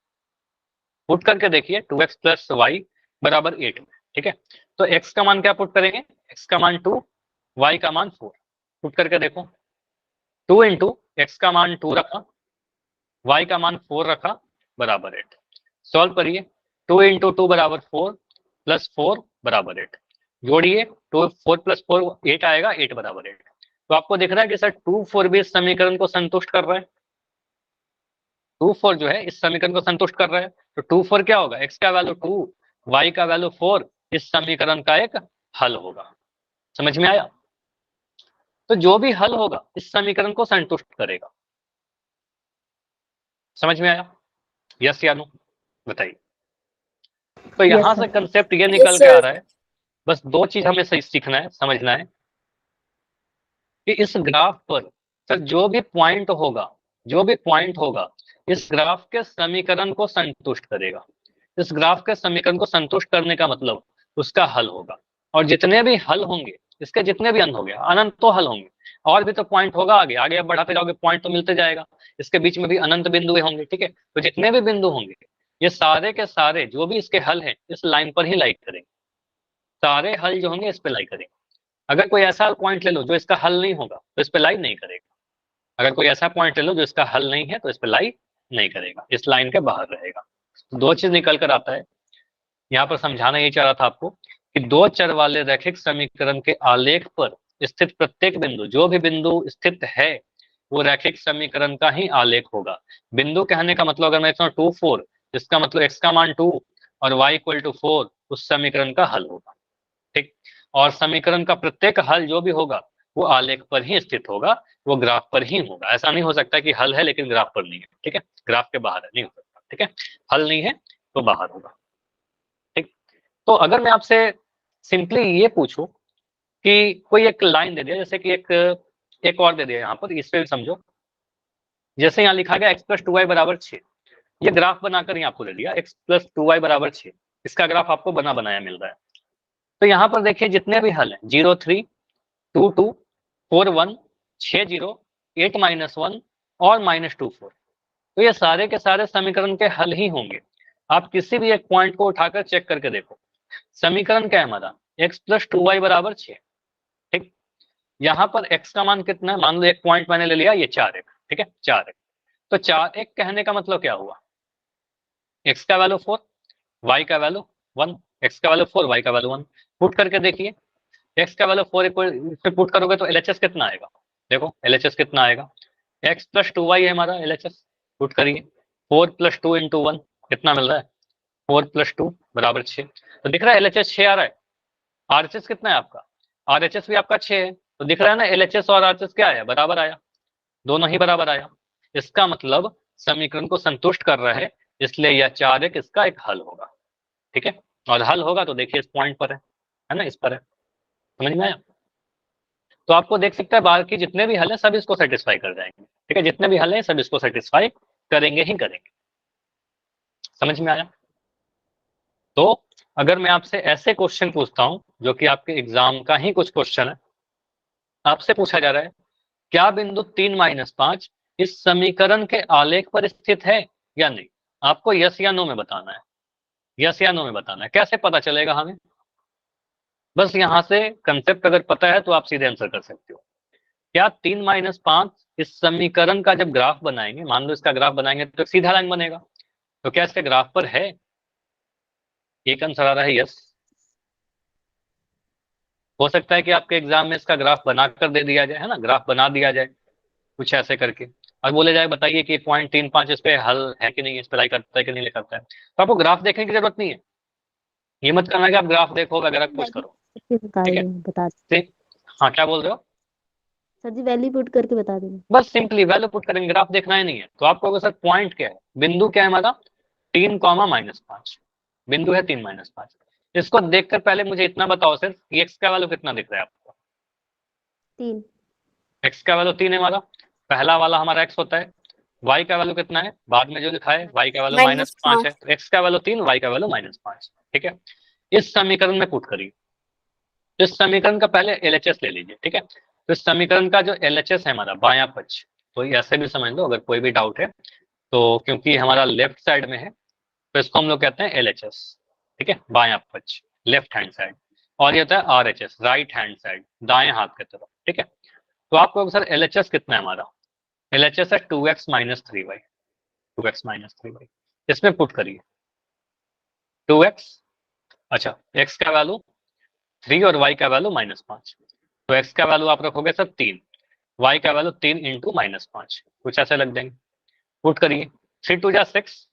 पुट करके देखिए, 2x प्लस वाई बराबर 8 में, ठीक है। तो x का मान क्या पुट करेंगे, x का मान 2, y का मान 4। पुट करके देखो, 2 इंटू एक्स का मान 2 रखा, y का मान 4 रखा, बराबर 8। सॉल्व करिए, 2 इंटू 2 बराबर 4 प्लस 4 बराबर 8। जोड़िए, 2 4 प्लस 4 8 आएगा, 8 बराबर 8। तो आपको दिख रहा है कि सर 2 4 भी इस समीकरण को संतुष्ट कर रहा है। 2 4 जो है इस समीकरण को संतुष्ट कर रहा है। तो 2 4 क्या होगा, x का वैल्यू 2, y का वैल्यू 4, इस समीकरण का एक हल होगा। समझ में आया। तो जो भी हल होगा इस समीकरण को संतुष्ट करेगा। समझ में आया, यस या नो, बताइए। तो यस यहां से सर। कंसेप्ट ये निकल के आ रहा है, बस दो चीज हमें सही सीखना है, समझना है कि इस ग्राफ पर सर जो भी पॉइंट होगा, इस ग्राफ के समीकरण को संतुष्ट करेगा। इस ग्राफ के समीकरण को संतुष्ट करने का मतलब उसका हल होगा। और जितने भी हल होंगे, इसके जितने भी अंत हो गया, अनंत तो हल होंगे, और भी तो पॉइंट होगा, आगे आगे आप बढ़ाते जाओगे पॉइंट तो मिलते जाएगा, इसके बीच में भी अनंत बिंदु होंगे, ठीक है। तो जितने भी बिंदु होंगे, ये सारे के सारे जो भी इसके हल हैं, इस लाइन पर ही लाइक करेंगे। सारे हल जो होंगे इस पे लाइक करेंगे। अगर कोई ऐसा पॉइंट ले लो जो इसका हल नहीं होगा, तो इस पे लाइक नहीं करेगा। अगर कोई ऐसा पॉइंट ले लो जो इसका हल नहीं है, तो इस पे लाइक नहीं करेगा, इस लाइन के बाहर रहेगा। तो दो चीज निकल कर आता है। यहाँ पर समझाना ये चाह रहा था आपको कि दो चर वाले रैखिक समीकरण के आलेख पर स्थित प्रत्येक बिंदु, जो भी बिंदु स्थित है, वो रैखिक समीकरण का ही आलेख होगा। बिंदु कहने का मतलब, अगर मैं 2 4, इसका मतलब x का मान 2 और y इक्वल टू 4 उस समीकरण का हल होगा। ठीक। और समीकरण का प्रत्येक हल जो भी होगा वो आलेख पर ही स्थित होगा, वो ग्राफ पर ही होगा। ऐसा नहीं हो सकता कि हल है लेकिन ग्राफ पर नहीं है, ठीक है, ग्राफ के बाहर है, नहीं हो सकता, ठीक है। हल नहीं है तो बाहर होगा। ठीक। तो अगर मैं आपसे सिंपली ये पूछूं कि कोई एक लाइन दे दिया, जैसे कि एक और दे दिया यहाँ पर, इस पे भी समझो। जैसे यहाँ लिखा गया x प्लस 2y बराबर 6, ये ग्राफ बनाकर यहाँ आपको दे दिया x प्लस 2y बराबर 6, इसका ग्राफ आपको बना बनाया मिल रहा है। तो यहाँ पर देखिए जितने भी हल हैं, 0 3 2 2 4 1 6 0 8 -1 और -2 4, तो ये सारे के सारे समीकरण के हल ही होंगे। आप किसी भी एक पॉइंट को उठाकर चेक करके देखो, समीकरण क्या है हमारा, x प्लस 2y बराबर 6। ठीक। यहाँ पर x का मान कितना है, मान लो एक पॉइंट मैंने ले लिया, ये 4 1, ठीक है 4 1। तो 4 1 कहने का मतलब क्या हुआ, x का वैल्यू 4, y का वैल्यू 1, x का वैल्यू 4, y का वैल्यू 1। पुट करके देखिए, x का वैल्यू 4 पे पुट करोगे तो LHS कितना आएगा, देखो LHS कितना आएगा, x प्लस 2y है हमारा LHS। पुट करिए, 4 प्लस 2 इंटू 1 कितना मिल रहा है, 4 प्लस 2 बराबर 6। तो दिख रहा है LHS 6 आ रहा है। RHS कितना है आपका, RHS भी आपका 6 है। तो दिख रहा है ना, LHS और RHS क्या आया, बराबर आया, दोनों ही बराबर आया। इसका मतलब समीकरण को संतुष्ट कर रहा है, इसलिए यह 4 इसका एक हल होगा। ठीक है, और हल होगा तो देखिए इस पॉइंट पर है ना, इस पर है। समझ में आया? तो आपको देख सकते हैं बाकी जितने भी हल है सब इसको सेटिस्फाई कर जाएंगे। ठीक है, जितने भी हल है सब इसको सेटिस्फाई करेंगे ही करेंगे। समझ में आया? तो अगर मैं आपसे ऐसे क्वेश्चन पूछता हूं जो कि आपके एग्जाम का ही कुछ क्वेश्चन है, आपसे पूछा जा रहा है क्या बिंदु 3-5 इस समीकरण के आलेख पर स्थित है या नहीं, आपको यस या नो में बताना है। यस या नो में बताना है। कैसे पता चलेगा हमें? बस यहां से कंसेप्ट अगर पता है तो आप सीधे आंसर कर सकते हो। क्या 3-5 इस समीकरण का जब ग्राफ बनाएंगे, मान लो इसका ग्राफ बनाएंगे तो सीधा लाइन बनेगा, तो क्या इसके ग्राफ पर है? एक आंसर आ रहा है यस। हो सकता है कि आपके एग्जाम में इसका ग्राफ बनाकर दे दिया जाए, है ना, ग्राफ बना दिया जाए कुछ ऐसे करके, और बोले जाए बताइए कि 0.35 इस पे हल है कि नहीं, इस पे लाई करता है कि नहीं करता है। तो आपको ग्राफ देखने की जरूरत नहीं है। ये मत करना कि आप ग्राफ देखो वगैरह कुछ करो। ठीक है, बता हाँ क्या बोल रहे हो? सर जी, वैल्यू पुट करके बता देंगे। बस सिंपली वैल्यू पुट करेंगे, ग्राफ देखना ही नहीं है। तो आपको सर पॉइंट क्या है, बिंदु क्या है हमारा? 3, -5 बिंदु है 3-5। इसको देखकर पहले मुझे इतना बताओ सिर्फ कि एक्स का वैल्यू कितना दिख रहा है आपको? 3। एक्स का वैल्यू 3 है हमारा, पहला वाला हमारा एक्स होता है। वाई का वैल्यू कितना है? बाद में जो लिखा है वाई का वैल्यू -5 है। तो एक्स का वैल्यू 3, वाई का वैल्यू -5। ठीक है, इस समीकरण में पुट करिए। इस समीकरण का पहले एलएचएस ले लीजिए। ठीक है, तो इस समीकरण का जो एलएचएस है हमारा बायां पक्ष, तो ऐसे भी समझ लो अगर कोई भी डाउट है तो, क्योंकि हमारा लेफ्ट साइड में है तो इसको हम लोग कहते हैं एलएचएस। ठीक है, बायां पक्ष, लेफ्ट हैंड साइड, और ये होता है आरएचएस, राइट हैंड साइड, दाएं हाथ की तरफ। ठीक है, तो आपको सर एलएचएस कितना है हमारा? एलएचएस है 2x - 3y, 2x - 3y। इसमें पुट करिए 2x, अच्छा x का वैल्यू 3 और y का वैल्यू -5। तो x का वैल्यू आप रखोगे सर 3, y का वैल्यू 3 × -5, कुछ ऐसे लग जाएंगे। पुट करिए 3 2 जा 6,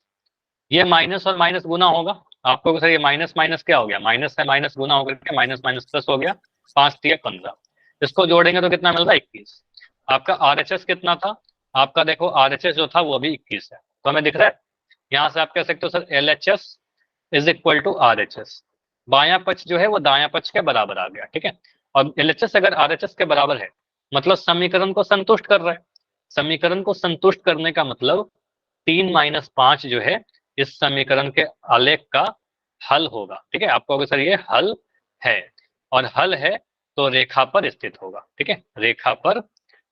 ये माइनस और माइनस गुना होगा। आपको सर ये माइनस माइनस क्या हो गया? माइनस है माइनस गुना होकर के माइनस माइनस प्लस हो गया, 5 3 15। इसको जोड़ेंगे तो कितना मिल रहा है? 21। आपका आरएचएस कितना था? आपका देखो आरएचएस जो था वो अभी 21 है, तो हमें दिख रहा है। यहाँ से आप कह सकते हो sir LHS is equal to RHS. बायां पक्ष जो है वो दायां पक्ष के बराबर आ गया। ठीक है, और एलएचएस अगर आरएचएस के बराबर है मतलब समीकरण को संतुष्ट कर रहा है। समीकरण को संतुष्ट करने का मतलब 3-5 जो है इस समीकरण के आलेख का हल होगा। ठीक है, आपको अगर सर ये हल है, और हल है तो रेखा पर स्थित होगा। ठीक है, रेखा पर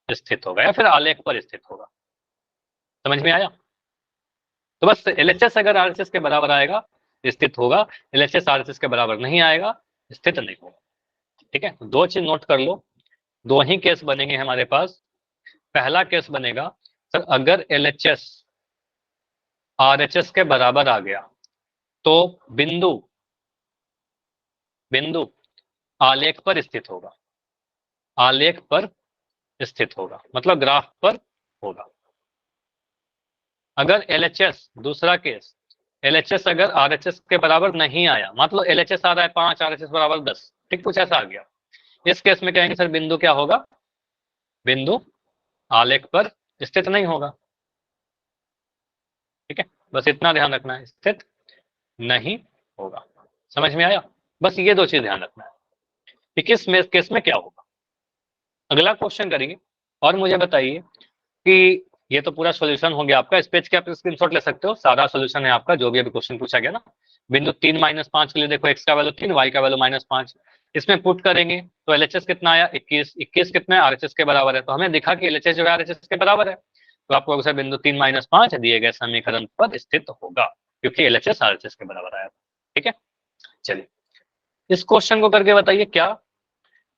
स्थित होगा या फिर आलेख पर स्थित होगा। समझ में आया? तो बस एलएचएस अगर आरएचएस के बराबर आएगा स्थित होगा, एलएचएस आरएचएस के बराबर नहीं आएगा स्थित नहीं होगा। ठीक है, दो चीज नोट कर लो, दो ही केस बनेंगे हमारे पास। पहला केस बनेगा सर अगर एलएचएस आरएचएस के बराबर आ गया तो बिंदु बिंदु आलेख पर स्थित होगा, आलेख पर स्थित होगा मतलब ग्राफ पर होगा। अगर एलएचएस, दूसरा केस, एलएचएस अगर आरएचएस के बराबर नहीं आया, मतलब एलएचएस आ रहा है 5, आरएचएस बराबर 10, ठीक कुछ ऐसा आ गया, इस केस में कहेंगे सर बिंदु क्या होगा? बिंदु आलेख पर स्थित नहीं होगा। ठीक है, बस इतना ध्यान रखना है, स्थित नहीं होगा। समझ में आया? बस ये दो चीज ध्यान रखना है कि किस में केस में क्या होगा। अगला क्वेश्चन करेंगे, और मुझे बताइए कि ये तो पूरा सॉल्यूशन हो गया आपका। इस पेज के आप स्क्रीनशॉट ले सकते हो, सारा सॉल्यूशन है आपका जो भी अभी क्वेश्चन पूछा गया ना। बिंदु 3-5 के लिए देखो एक्स का वैल्यू 3, वाई का वैल्यू -5। इसमें पुट करेंगे तो एलएचएस कितना आया? 21। 21 कितना है? आरएचएस के बराबर है, तो हमें दिखा कि एलएचएस जो है आरएचएस के बराबर है। तो आपको अगर बिंदु 3-5 दिए गए समीकरण पर स्थित होगा, क्योंकि एलएचएस आरएचएस के बराबर आया। ठीक है, चलिए इस क्वेश्चन को करके बताइए क्या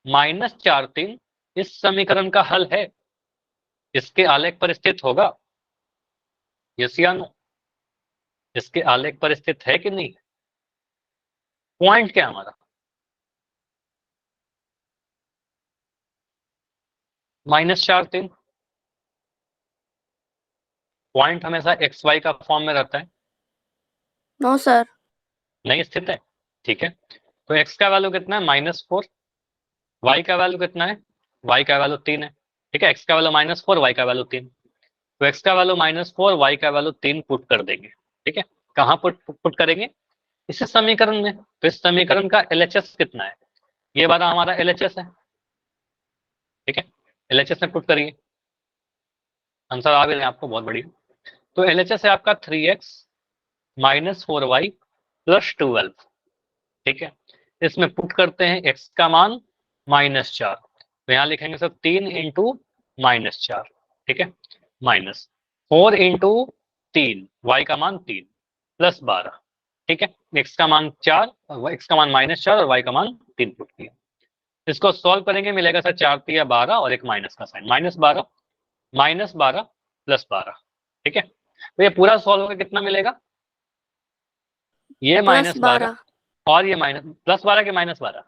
-4 3 इस समीकरण का हल है, इसके आलेख पर स्थित होगा? यस या नो? इसके आलेख पर स्थित है कि नहीं? पॉइंट क्या हमारा? -4 3 पॉइंट हमेशा एक्स वाई का फॉर्म में रहता है। No sir. नहीं स्थित है। ठीक है, तो एक्स का वैल्यू कितना है? -4। वाई का वैल्यू कितना है? वाई का वैल्यू 3 है। ठीक है, एक्स का वैल्यू -4, वाई का वैल्यू 3। तो x का वैल्यू -4, y का वैल्यू 3 पुट कर देंगे। ठीक है, कहाँ पुट करेंगे? इस समीकरण में। तो इस समीकरण का LHS कितना है? ये वाला हमारा LHS है। ठीक है, LHS में पुट करिए, आंसर आ गया आपको, बहुत बढ़िया। तो LHS है आपका 3x -4y + 12। ठीक है, इसमें पुट करते हैं x का मान -4, तो यहाँ लिखेंगे सर 3 × -4। ठीक है, -4 × 3, y का मान 3 + 12। ठीक है, x का मान 4, x का मान -4 और y का मान 3 पुट किया। इसको सॉल्व करेंगे, मिलेगा सर 4 × 12 और एक माइनस का साइन, -12 + 12। ठीक है, तो ये पूरा सॉल्व होकर कितना मिलेगा? ये -12 और ये +12 के -12,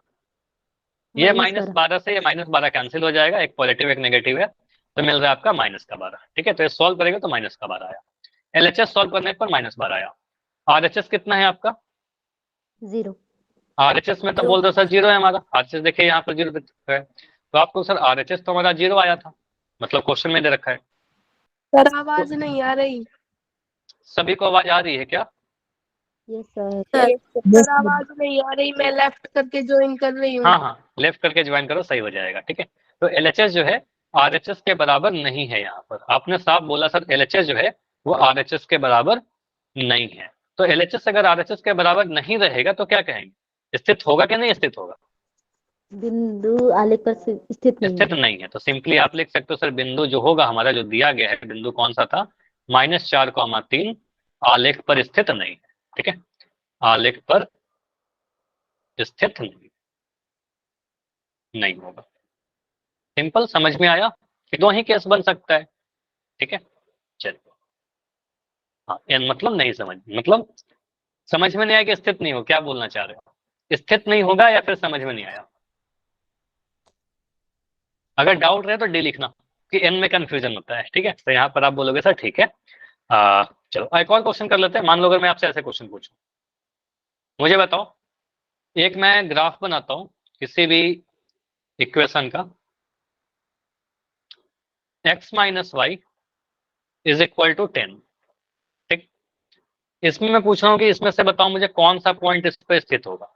ये -12 से ये -12 कैंसिल हो जाएगा, एक पॉजिटिव एक नेगेटिव है, तो मिल रहा है आपका -12। ठीक है, तो ये सॉल्व करेंगे तो -12 आया। LHS सॉल्व करने पर -12 आया। RHS कितना है आपका? 0। RHS में तो बोल दो सर 0 है हमारा। RHS देखिए यहाँ पर 0 है, तो आपको सर RHS तो हमारा 0 आया था, मतलब क्वेश्चन में दे रखा है। सर आवाज नहीं आ रही। सभी को आवाज आ रही है क्या? Yes sir. सर आवाज नहीं आ रही, मैं लेफ्ट करके ज्वाइन कर रही हूँ। हाँ, लेफ्ट करके ज्वाइन करो, सही हो जाएगा। ठीक है, तो LHS जो है RHS के बराबर नहीं है। यहाँ पर आपने साफ बोला सर LHS जो है वो RHS के बराबर नहीं है। तो LHS अगर RHS के बराबर नहीं रहेगा तो क्या कहेंगे? स्थित होगा कि नहीं स्थित होगा? बिंदु आलेख पर स्थित नहीं स्थित है। नहीं है। तो सिंपली आप लिख सकते हो सर बिंदु जो होगा हमारा, जो दिया गया है बिंदु कौन सा था? -4, 3 आलेख पर स्थित नहीं है। ठीक है, आलेख पर स्थित नहीं होगा। सिंपल, समझ में आया कि दो ही केस बन सकता है। ठीक है, चलिए। हाँ, मतलब नहीं समझ में नहीं आया कि स्थित नहीं हो, क्या बोलना चाह रहे हो? स्थित नहीं होगा या फिर समझ में नहीं आया? अगर डाउट रहे तो डी लिखना, कि एन में कंफ्यूजन होता है। ठीक है, तो यहाँ पर आप बोलोगे सर ठीक है। चलो एक और क्वेश्चन कर लेते हैं। मान लो अगर मैं आपसे ऐसे क्वेश्चन पूछूं, मुझे बताओ, एक मैं ग्राफ बनाता हूं किसी भी इक्वेशन का, x - y = 10। ठीक, इसमें मैं पूछ रहा हूँ कि इसमें से बताओ मुझे कौन सा पॉइंट इस पर स्थित होगा।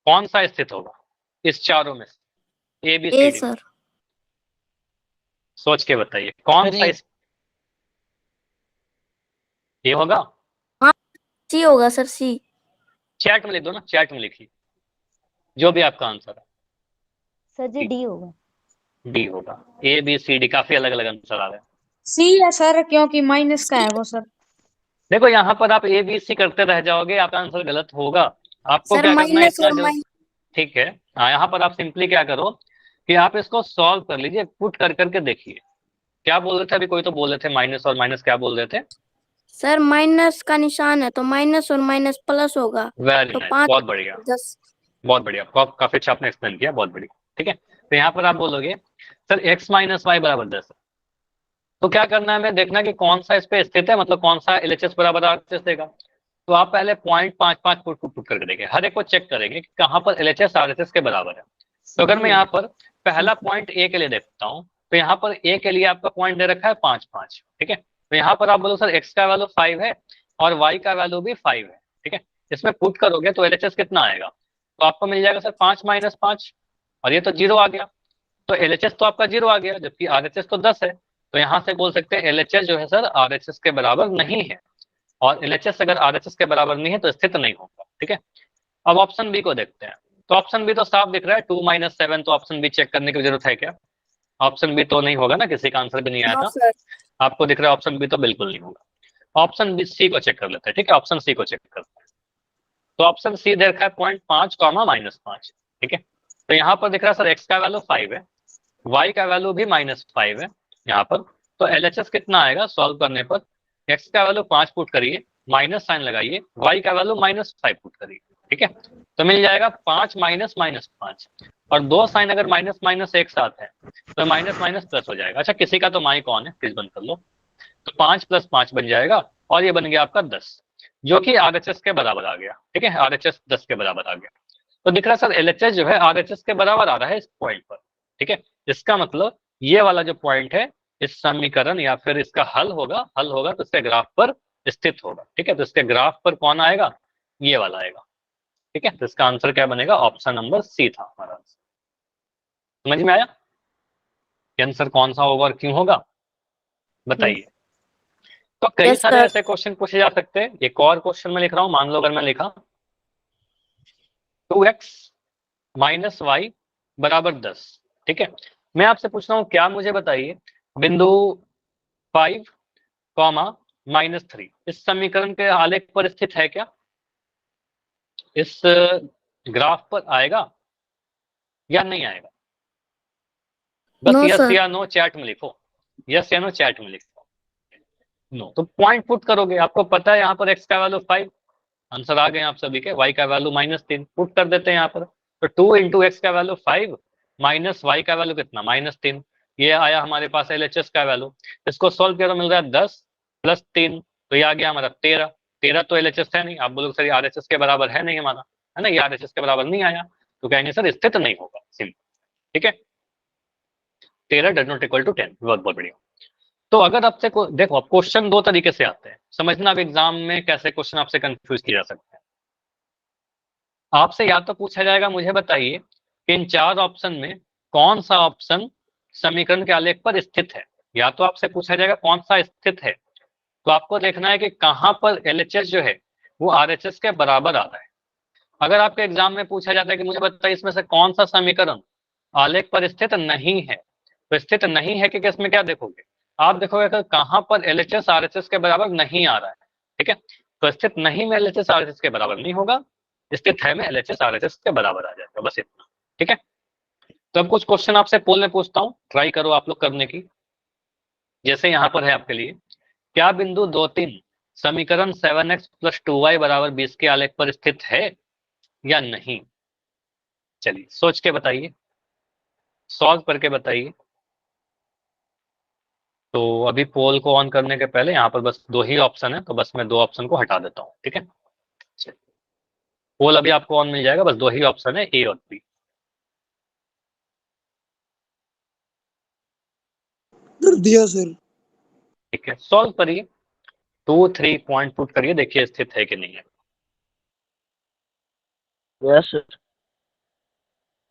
कौन सा स्थित होगा इस चारों में से? ABCD में। सर। सोच के बताइए कौन सा ये होगा। सी होगा सर, सी। चैट में लिख दो ना, चैट में लिखिए जो भी आपका आंसर है। सर जी डी होगा। डी होगा। ABCD, काफी अलग अलग आंसर आ रहे हैं। सी है सर, क्योंकि माइनस का है वो सर। देखो यहाँ पर आप ABC करते रह जाओगे, आपका आंसर गलत होगा। आपको सर क्या करना है माइनस इतना और जो, माइनस। ठीक है, हाँ, यहाँ पर आप सिंपली क्या करो कि आप इसको सॉल्व कर लीजिए, पुट कर करके देखिए। क्या बोल रहे थे अभी? कोई तो बोल रहे थे माइनस और माइनस, क्या बोल रहे थे? सर माइनस का निशान है तो माइनस और माइनस प्लस होगा, वेरी तो नाइस, 5 बहुत बढ़िया, 10। बहुत बढ़िया, काफी अच्छा आपने एक्सप्लेन किया, बहुत बढ़िया। ठीक है, तो यहाँ पर आप बोलोगे सर x - y = 10। तो क्या करना है, हमें देखना कि कौन सा इस पे स्थित है, मतलब कौन सा LHS बराबर RHS देगा। तो आप पहले 0.55 पुट करके देखें, हर एक को चेक करेंगे कि कहाँ पर LHS RHS के बराबर है। तो अगर मैं यहाँ पर पहला पॉइंट A के लिए देखता हूँ, तो यहाँ पर A के लिए आपका पॉइंट दे रखा है 5, 5। ठीक है, तो यहाँ पर आप बोलो सर x का वैल्यू 5 है और y का वैल्यू भी 5 है। ठीक है, इसमें पुट करोगे तो LHS कितना आएगा? तो आपको मिल जाएगा सर 5 - 5, और ये तो 0 आ गया। तो LHS तो आपका 0 आ गया, जबकि RHS तो 10 है। तो यहाँ से बोल सकते हैं LHS जो है सर RHS के बराबर नहीं है, और LHS अगर RHS के बराबर नहीं है तो स्थित नहीं होगा। ठीक है, अब ऑप्शन बी को देखते हैं। तो ऑप्शन बी तो साफ दिख रहा है, 2 - 7, तो ऑप्शन बी चेक करने की जरूरत है क्या? ऑप्शन बी तो नहीं होगा ना, किसी का आंसर भी नहीं आया नो था। सर। आपको दिख रहा है ऑप्शन बी तो बिल्कुल नहीं होगा। ऑप्शन बी सी को चेक कर लेते हैं। ठीक है, ऑप्शन सी को चेक करते हैं। तो ऑप्शन सी दे रखा है 0.5, -5। ठीक है, तो यहाँ पर दिख रहा है सर x का वैल्यू 5 है, y का वैल्यू भी -5 है यहाँ पर। तो LHS कितना आएगा सॉल्व करने पर? x का वैल्यू 5 पुट करिए, माइनस साइन लगाइए, y का वैल्यू -5 पुट करिए। ठीक है, तो मिल जाएगा 5 माइनस माइनस 5, और दो साइन अगर माइनस माइनस एक साथ है तो माइनस माइनस प्लस हो जाएगा। अच्छा, किसी का तो माइक ऑन है, प्लीज बंद कर लो। तो 5 + 5 बन जाएगा, और ये बन गया आपका 10, जो कि आरएचएस के बराबर आ गया। ठीक है, आरएचएस 10 के बराबर आ गया। तो दिख रहा है सर एलएचएस जो है आरएचएस के बराबर आ रहा है इस पॉइंट पर। ठीक है, इसका मतलब ये वाला जो पॉइंट है इस समीकरण या फिर इसका हल होगा तो इसके ग्राफ पर स्थित होगा। ठीक है, तो इसके ग्राफ पर कौन आएगा, ये वाला आएगा। ठीक है, तो इसका आंसर क्या बनेगा, ऑप्शन नंबर सी था हमारा आंसर। समझ में आया कि आंसर कौन सा होगा और क्यों होगा, बताइए। तो कई Yes, सारे sir. ऐसे क्वेश्चन पूछे जा सकते हैं। एक और क्वेश्चन मैं लिख रहा हूं, मान लो अगर मैं लिखा 2x - y = 10। ठीक है, मैं आपसे पूछ रहा हूं, क्या मुझे बताइए बिंदु 5, -3 इस समीकरण के आलेख पर स्थित है क्या, इस ग्राफ पर आएगा या नहीं आएगा? बस No, यस sir. या नो चैट में लिखो, यस या नो चैट में लिखो। नो तो पॉइंट पुट करोगे, आपको पता है यहाँ पर x का वैल्यू 5, आंसर आ गए आप सभी के, y का वैल्यू -3 पुट कर देते हैं यहाँ पर। तो 2 × x का वैल्यू 5 माइनस y का वैल्यू कितना -3, ये आया हमारे पास एलएचएस का वैल्यू। इसको सोल्व किया तो मिल रहा है 10 + 3, तो ये आ गया हमारा 13। 13 तो एलएचएस है नहीं, आप बोलोगे सर आरएचएस के बराबर है नहीं हमारा, है ना, ये आरएचएस के बराबर नहीं आया, तो कहेंगे सर स्थित नहीं होगा, सिंपल। ठीक है, 13 डज नॉट इक्वल टू 10, बहुत बहुत बढ़िया। तो अगर आपसे देखो, अब क्वेश्चन दो तरीके से आते हैं, समझना अब एग्जाम में कैसे क्वेश्चन आपसे कंफ्यूज किया जा सकता है। आपसे या तो पूछा जाएगा, मुझे बताइए कि इन चार ऑप्शन में कौन सा ऑप्शन समीकरण के आलेख पर स्थित है, या तो आपसे पूछा जाएगा कौन सा स्थित है, तो आपको देखना है कि कहां पर एलएचएस जो है वो आरएचएस के बराबर आ रहा है। अगर आपके एग्जाम में पूछा जाता है कि मुझे बताइए इसमें से कौन सा समीकरण आलेख पर स्थित नहीं है, तो स्थित नहीं है कि किसमें क्या देखोगे, आप देखोगे कि कहां पर एलएचएस आरएचएस के बराबर नहीं आ रहा है। ठीक है, तो स्थित नहीं में एलएचएस आरएचएस के बराबर नहीं होगा, स्थित है में एलएचएस आरएचएस के बराबर आ जाएगा, बस इतना। ठीक है, तो अब कुछ क्वेश्चन आपसे पोल में पूछता हूँ, ट्राई करो आप लोग करने की। जैसे यहाँ पर है आपके लिए, क्या बिंदु 2-3 समीकरण 7x + 2y = 20 के आलेख पर स्थित है या नहीं? चलिए सोच के बताइए, सॉल्व करके बताइए। तो अभी पोल को ऑन करने के पहले यहाँ पर बस दो ही ऑप्शन है, तो बस मैं दो ऑप्शन को हटा देता हूँ। ठीक है, पोल अभी आपको ऑन मिल जाएगा, बस दो ही ऑप्शन है, ए और बी। कर दिया सर। ठीक है, सॉल्व करिए, 2-3 पॉइंट पुट करिए, देखिए स्थित है कि नहीं है। Yes sir.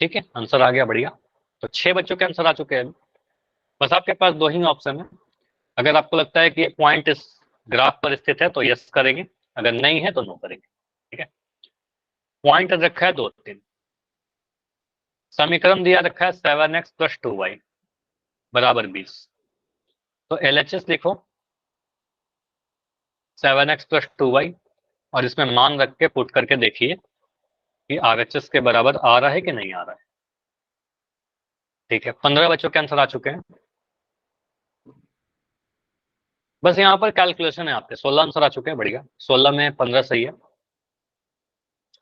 ठीक है, आंसर आ गया, बढ़िया। तो 6 बच्चों के आंसर आ चुके हैं। बस आपके पास दो ही ऑप्शन है, अगर आपको लगता है कि ये पॉइंट इस ग्राफ पर स्थित है तो यस करेंगे, अगर नहीं है तो नो करेंगे। ठीक है, पॉइंट रखा है 2-3, समीकरण दिया रखा है 7x + 2y = 20, तो एलएचएस लिखो 7x + 2y, और इसमें मान रख के पुट करके देखिए कि आरएचएस के बराबर आ रहा है कि नहीं आ रहा है। ठीक है, 15 बच्चों के आंसर आ चुके हैं। बस यहाँ पर कैलकुलेशन है आपके, 16 आंसर आ चुके हैं, बढ़िया। 16 में 15 सही है,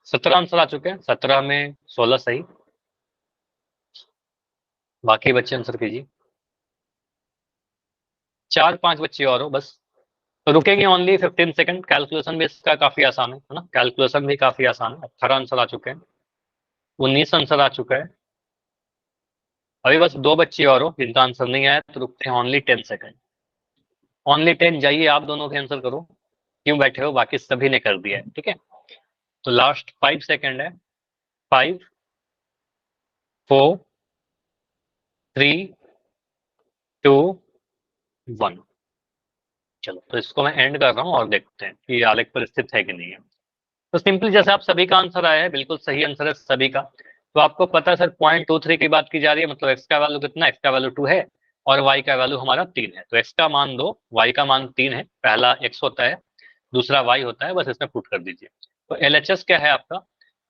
17 आंसर आ चुके हैं, 17 में 16 सही। बाकी बच्चे आंसर कीजिए, 4-5 बच्चे और हो बस, तो रुकेंगे ओनली 15 सेकंड। कैलकुलेशन भी इसका काफी आसान है ना, कैलकुलेशन भी काफी आसान है। 18 आंसर आ चुके हैं, 19 आंसर आ चुका है, अभी बस दो बच्चे और हो जिनका आंसर नहीं आया, तो रुकते हैं ओनली 10 सेकंड। ओनली 10, जाइए आप दोनों के आंसर करो, क्यों बैठे हो, बाकी सभी ने कर दिया है। ठीक है, तो लास्ट 5 सेकंड है, 5 4 3 2 1। चलो, तो इसको मैं एंड कर रहा हूँ और देखते हैं कि आलेख पर स्थित है कि नहीं है। तो सिंपली जैसे आप सभी का आंसर आया है, बिल्कुल सही आंसर है सभी का। तो आपको पता है सर 0.23 की बात की जा रही है, मतलब x का वैल्यू कितना, x का वैल्यू 2 है और y का वैल्यू हमारा 3 है। तो x का मान 2, y का मान 3 है, पहला x होता है, दूसरा y होता है, बस इसमें पुट कर दीजिए। तो LHS क्या है आपका,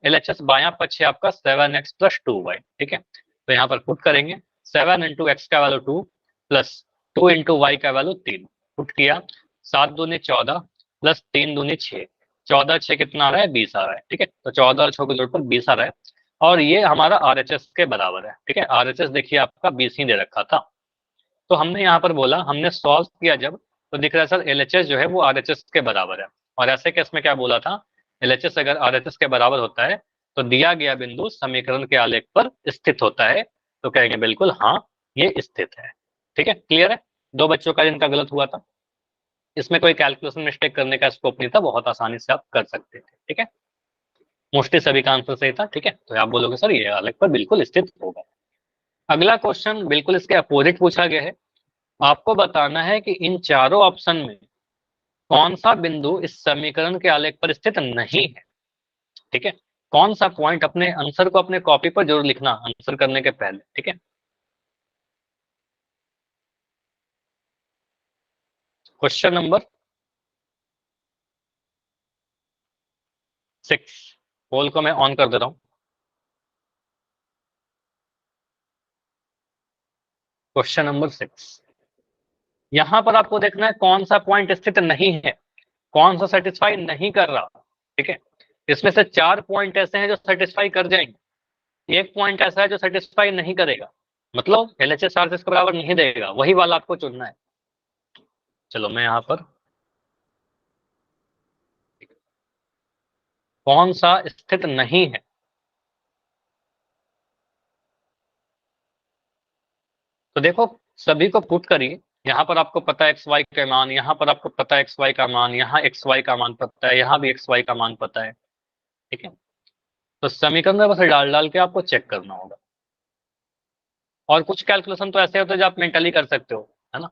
LHS बायां पक्ष है आपका 7x + 2y। ठीक है, तो यहाँ पर पुट करेंगे 7 × x का वैल्यू 2 + 2 × y का वैल्यू 3, पुट किया, 7 दूनी 14 + 3 दूनी 6, 14 6 कितना आ रहा है, 20 आ रहा है। ठीक है, तो 14 और 6 के जोड़ पर 20 आ रहा है, और ये हमारा RHS के बराबर है। ठीक है, RHS देखिए आपका 20 ही दे रखा था। तो हमने यहाँ पर बोला, हमने सॉल्व किया जब, तो दिख रहा है सर LHS जो है वो RHS के बराबर है। और ऐसे केस में क्या बोला था, LHS अगर RHS के बराबर होता है तो दिया गया बिंदु समीकरण के आलेख पर स्थित होता है। तो कहेंगे बिल्कुल हाँ ये स्थित है। ठीक है, क्लियर है। दो बच्चों का जिनका गलत हुआ था, इसमें कोई कैलकुलेशन मिस्टेक करने का स्कोप नहीं था, बहुत आसानी से आप कर सकते थे। ठीक है, मोस्टली सभी का आंसर सही था। ठीक है, तो आप बोलोगे सर ये आलेख पर बिल्कुल स्थित होगा। अगला क्वेश्चन बिल्कुल इसके अपोजिट पूछा गया है। आपको बताना है कि इन चारों ऑप्शन में कौन सा बिंदु इस समीकरण के आलेख पर स्थित नहीं है। ठीक है, कौन सा पॉइंट, अपने आंसर को अपने कॉपी पर जरूर लिखना आंसर करने के पहले। ठीक है, क्वेश्चन नंबर 6, पोल को मैं ऑन कर दे रहा हूं। क्वेश्चन नंबर 6, यहां पर आपको देखना है कौन सा पॉइंट स्थित नहीं है, कौन सा सेटिस्फाई नहीं कर रहा। ठीक है, इसमें से 4 पॉइंट ऐसे हैं जो सेटिस्फाई कर जाएंगे, एक पॉइंट ऐसा है जो सेटिस्फाई नहीं करेगा, मतलब LHS RHS के बराबर नहीं देगा, वही वाला आपको चुनना है। चलो मैं यहां पर कौन सा स्थित नहीं है, तो देखो सभी को पुट करिए। यहाँ पर आपको पता है XY का मान, यहाँ पर आपको पता है XY का मान, यहाँ XY का मान पता है, यहाँ भी XY का मान पता है। ठीक है, तो समीकरण में बस डाल डाल के आपको चेक करना होगा। और कुछ कैलकुलेशन तो ऐसे होते हैं जो आप मेंटली कर सकते हो, है ना।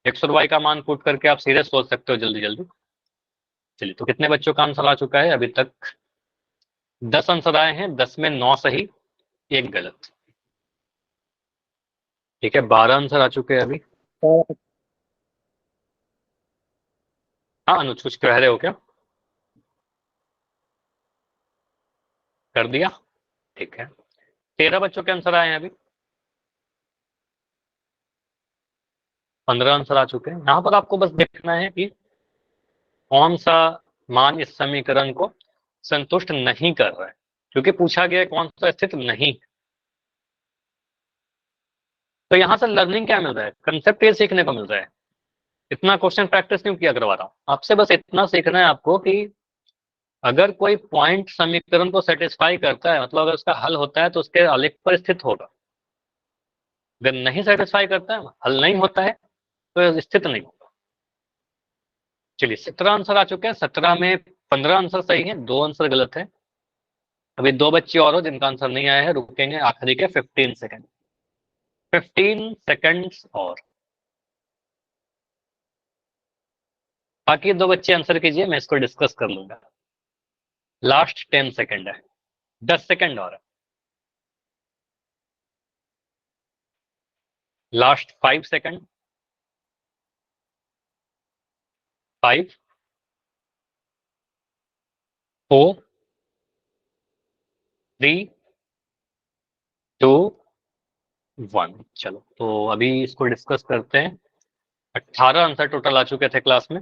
X और Y का मान पुट करके आप सीधे सोच सकते हो जल्दी जल्दी। चलिए, तो कितने बच्चों का आंसर आ चुका है अभी तक? 10 आंसर आए हैं, 10 में 9 सही, 1 गलत। ठीक है, 12 आंसर आ चुके हैं अभी। हाँ अनुज, कुछ कह रहे हो क्या? कर दिया, ठीक है। 13 बच्चों के आंसर आए हैं अभी, 15 आंसर आ चुके हैं। यहाँ पर आपको बस देखना है कि कौन सा मान इस समीकरण को संतुष्ट नहीं कर रहा है, क्योंकि पूछा गया है कौन सा स्थित नहीं। तो यहाँ से लर्निंग क्या मिल रहा है, कंसेप्ट ये सीखने को मिल रहा है। इतना क्वेश्चन प्रैक्टिस क्यों किया करवा रहा हूँ आपसे, बस इतना सीखना है आपको कि अगर कोई पॉइंट समीकरण को सेटिस्फाई करता है, मतलब अगर उसका हल होता है तो उसके आलेख पर स्थित होगा। अगर नहीं सेटिस्फाई करता है, हल नहीं होता है, तो स्थित नहीं होगा। चलिए 17 आंसर आ चुके हैं, 17 में 15 आंसर सही है, 2 आंसर गलत है। अभी 2 बच्चे और हो जिनका आंसर नहीं आया है, रुकेंगे आखिरी के 15 सेकंड, 15 सेकंड्स और। बाकी 2 बच्चे आंसर कीजिए, मैं इसको डिस्कस कर लूंगा। लास्ट 10 सेकंड है, 10 सेकंड और। Last 5 second, 5 4 3 2 1। चलो तो अभी इसको डिस्कस करते हैं। 18 आंसर टोटल आ चुके थे क्लास में।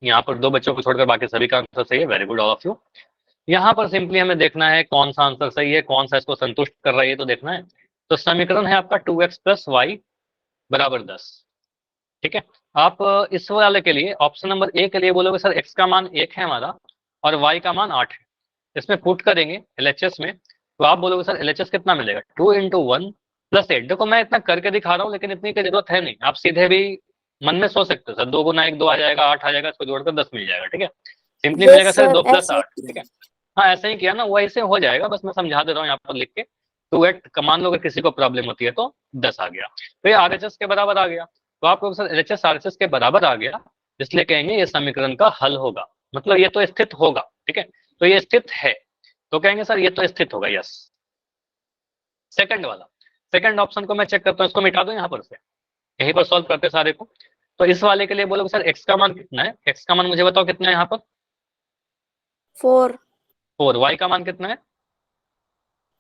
यहाँ पर 2 बच्चों को छोड़कर बाकी सभी का आंसर सही है, very good all of you. यहाँ पर सिंपली हमें देखना है कौन सा आंसर सही है, कौन सा इसको संतुष्ट कर रहा है, ये तो देखना है। तो समीकरण है आपका 2x + y = 10। ठीक है, आप इस वाले के लिए ऑप्शन नंबर ए के लिए बोलोगे सर x का मान 1 है हमारा और y का मान 8 है, इसमें पुट करेंगे LHS में, तो आप बोलोगे सर LHS कितना मिलेगा, 2 × 1 + 8। देखो मैं इतना करके दिखा रहा हूँ, लेकिन इतनी की जरूरत है नहीं, आप सीधे भी मन में सोच सकते हो सर 2 × 1 2 आ जाएगा, 8 आ जाएगा, इसको जोड़कर 10 मिल जाएगा। ठीक है, सिंपली मिलेगा यस सर सर 2 + ऐसे 8। ठीक है, हाँ ऐसे ही किया ना, वैसे हो जाएगा, बस मैं समझा दे रहा हूँ यहाँ पर लिख के। 2 8 मान लो अगर किसी को प्रॉब्लम होती है तो 10 आ गया, तो ये RHS के बराबर आ गया। तो आपको सर LHS RHS के बराबर आ गया, इसलिए कहेंगे ये समीकरण का हल होगा, मतलब ये तो स्थित होगा। ठीक है, तो ये स्थित है, तो कहेंगे सर ये तो स्थित होगा, यस। सेकंड वाला, सेकंड ऑप्शन को मैं चेक करता हूँ, इसको मिटा दो यहाँ पर से, यहीं पर सॉल्व करते सारे को। तो इस वाले के लिए बोलोगे सर x का मान कितना है, x का मान मुझे बताओ कितना है यहाँ पर, 4 4। y का मान कितना है,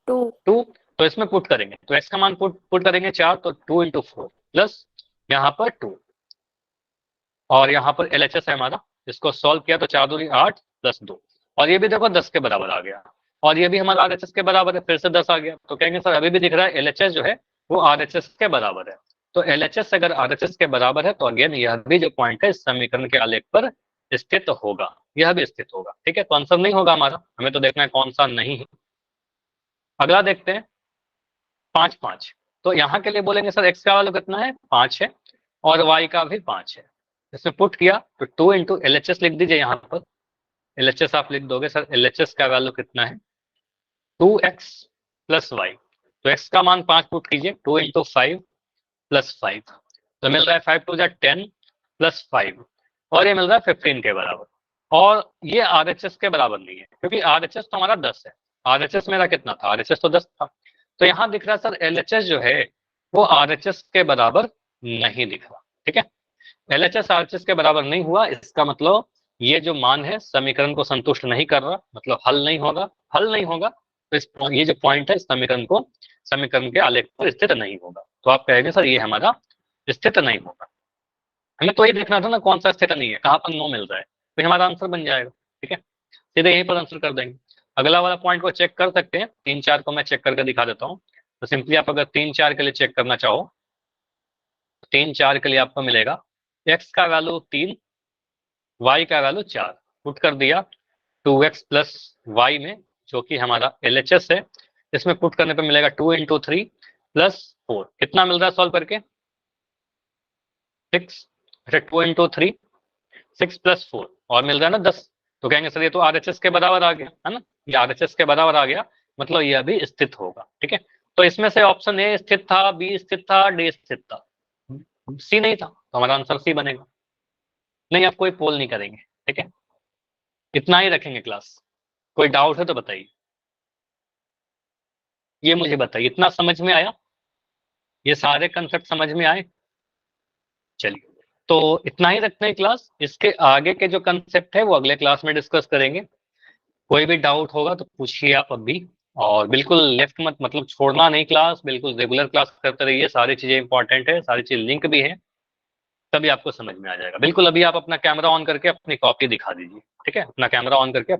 2 2। तो इसमें पुट करेंगे, तो x का मान पुट करेंगे 4, तो 2 × 4 प्लस यहाँ पर 2, और यहाँ पर LHS है हमारा, इसको सॉल्व किया तो 4 दूनी 8 प्लस 2, और ये भी देखो 10 के बराबर आ गया, और ये भी हमारा आरएचएस के बराबर है, फिर से 10 आ गया। तो कहेंगे सर अभी भी दिख रहा है एलएचएस जो है वो आरएचएस के बराबर है। तो एलएचएस अगर आरएचएस के बराबर है तो अगेन यह भी जो पॉइंट है इस समीकरण के आलेख पर स्थित होगा, यह भी स्थित होगा। ठीक है, तो आंसर नहीं होगा हमारा, हमें तो देखना है कौन सा नहीं है। अगला देखते हैं 5 5। तो यहाँ के लिए बोलेंगे सर एक्स का वैल्यू कितना है, 5 है, और वाई का भी 5 है। इसमें पुट किया तो 2 इंटू एलएचएस लिख दीजिए यहाँ पर, एलएचएस आप लिख दोगे सर, एलएचएस का वैल्यू कितना है 2x प्लस वाई। तो x का मान 5 पुट कीजिए, 2 इंटू 5 प्लस 5, तो मिल रहा है 5 टू 10 प्लस 5, और ये मिल रहा है 15 के बराबर। और ये आरएचएस के बराबर नहीं है क्योंकि आरएचएस तो हमारा 10 है, आरएचएस मेरा कितना था, आरएचएस तो 10 था। तो यहाँ दिख रहा है सर एलएचएस जो है वो आरएचएस के बराबर नहीं दिख रहा। ठीक है, एलएचएस आरएचएस के बराबर नहीं हुआ, इसका मतलब ये जो मान है समीकरण को संतुष्ट नहीं कर रहा, मतलब हल नहीं होगा। हल नहीं होगा तो ये जो पॉइंट है इस समीकरण के आलेख पर स्थित नहीं होगा। तो आप कहेंगे सर ये हमारा स्थित नहीं होगा। हमें तो ये देखना था ना कौन सा स्थित नहीं है, कहाँ पर नो मिल रहा है, तो हमारा आंसर बन जाएगा। ठीक है, सीधे यहीं पर आंसर कर देंगे। अगला वाला पॉइंट को चेक कर सकते हैं, 3 4 को मैं चेक करके दिखा देता हूँ। तो सिंपली आप अगर 3 4 के लिए चेक करना चाहो, 3 4 के लिए आपको मिलेगा x का वैल्यू 3, y का वैल्यू 4, पुट कर दिया 2x प्लस वाई में, जो कि हमारा एलएचएस है। इसमें पुट करने पे मिलेगा 2 इंटू 3 प्लस 4, कितना मिल रहा है सॉल्व करके 6, अच्छा 2 इंटू 3 6 प्लस 4, और मिल रहा है ना 10। तो कहेंगे सर ये तो आरएचएस के बराबर आ गया है ना, ये आरएचएस के बराबर आ गया, मतलब यह भी स्थित होगा। ठीक है, तो इसमें से ऑप्शन ए स्थित था, बी स्थित था, डी स्थित था, सी नहीं था, तो हमारा आंसर सी बनेगा। नहीं, आप कोई पोल नहीं करेंगे। ठीक है, इतना ही रखेंगे क्लास। कोई डाउट है तो बताइए, ये मुझे बताइए, इतना समझ में आया, ये सारे कंसेप्ट समझ में आए? चलिए, तो इतना ही रखते हैं क्लास, इसके आगे के जो कंसेप्ट है वो अगले क्लास में डिस्कस करेंगे। कोई भी डाउट होगा तो पूछिए आप अभी, और बिल्कुल लेफ्ट मत, मतलब छोड़ना नहीं क्लास, बिल्कुल रेगुलर क्लास करते रहिए, सारी चीजें इंपॉर्टेंट है, सारी चीज लिंक भी है, तभी आपको समझ में आ जाएगा। बिल्कुल अभी आप अपना कैमरा ऑन करके अपनी कॉपी दिखा दीजिए। ठीक है, अपना कैमरा ऑन करके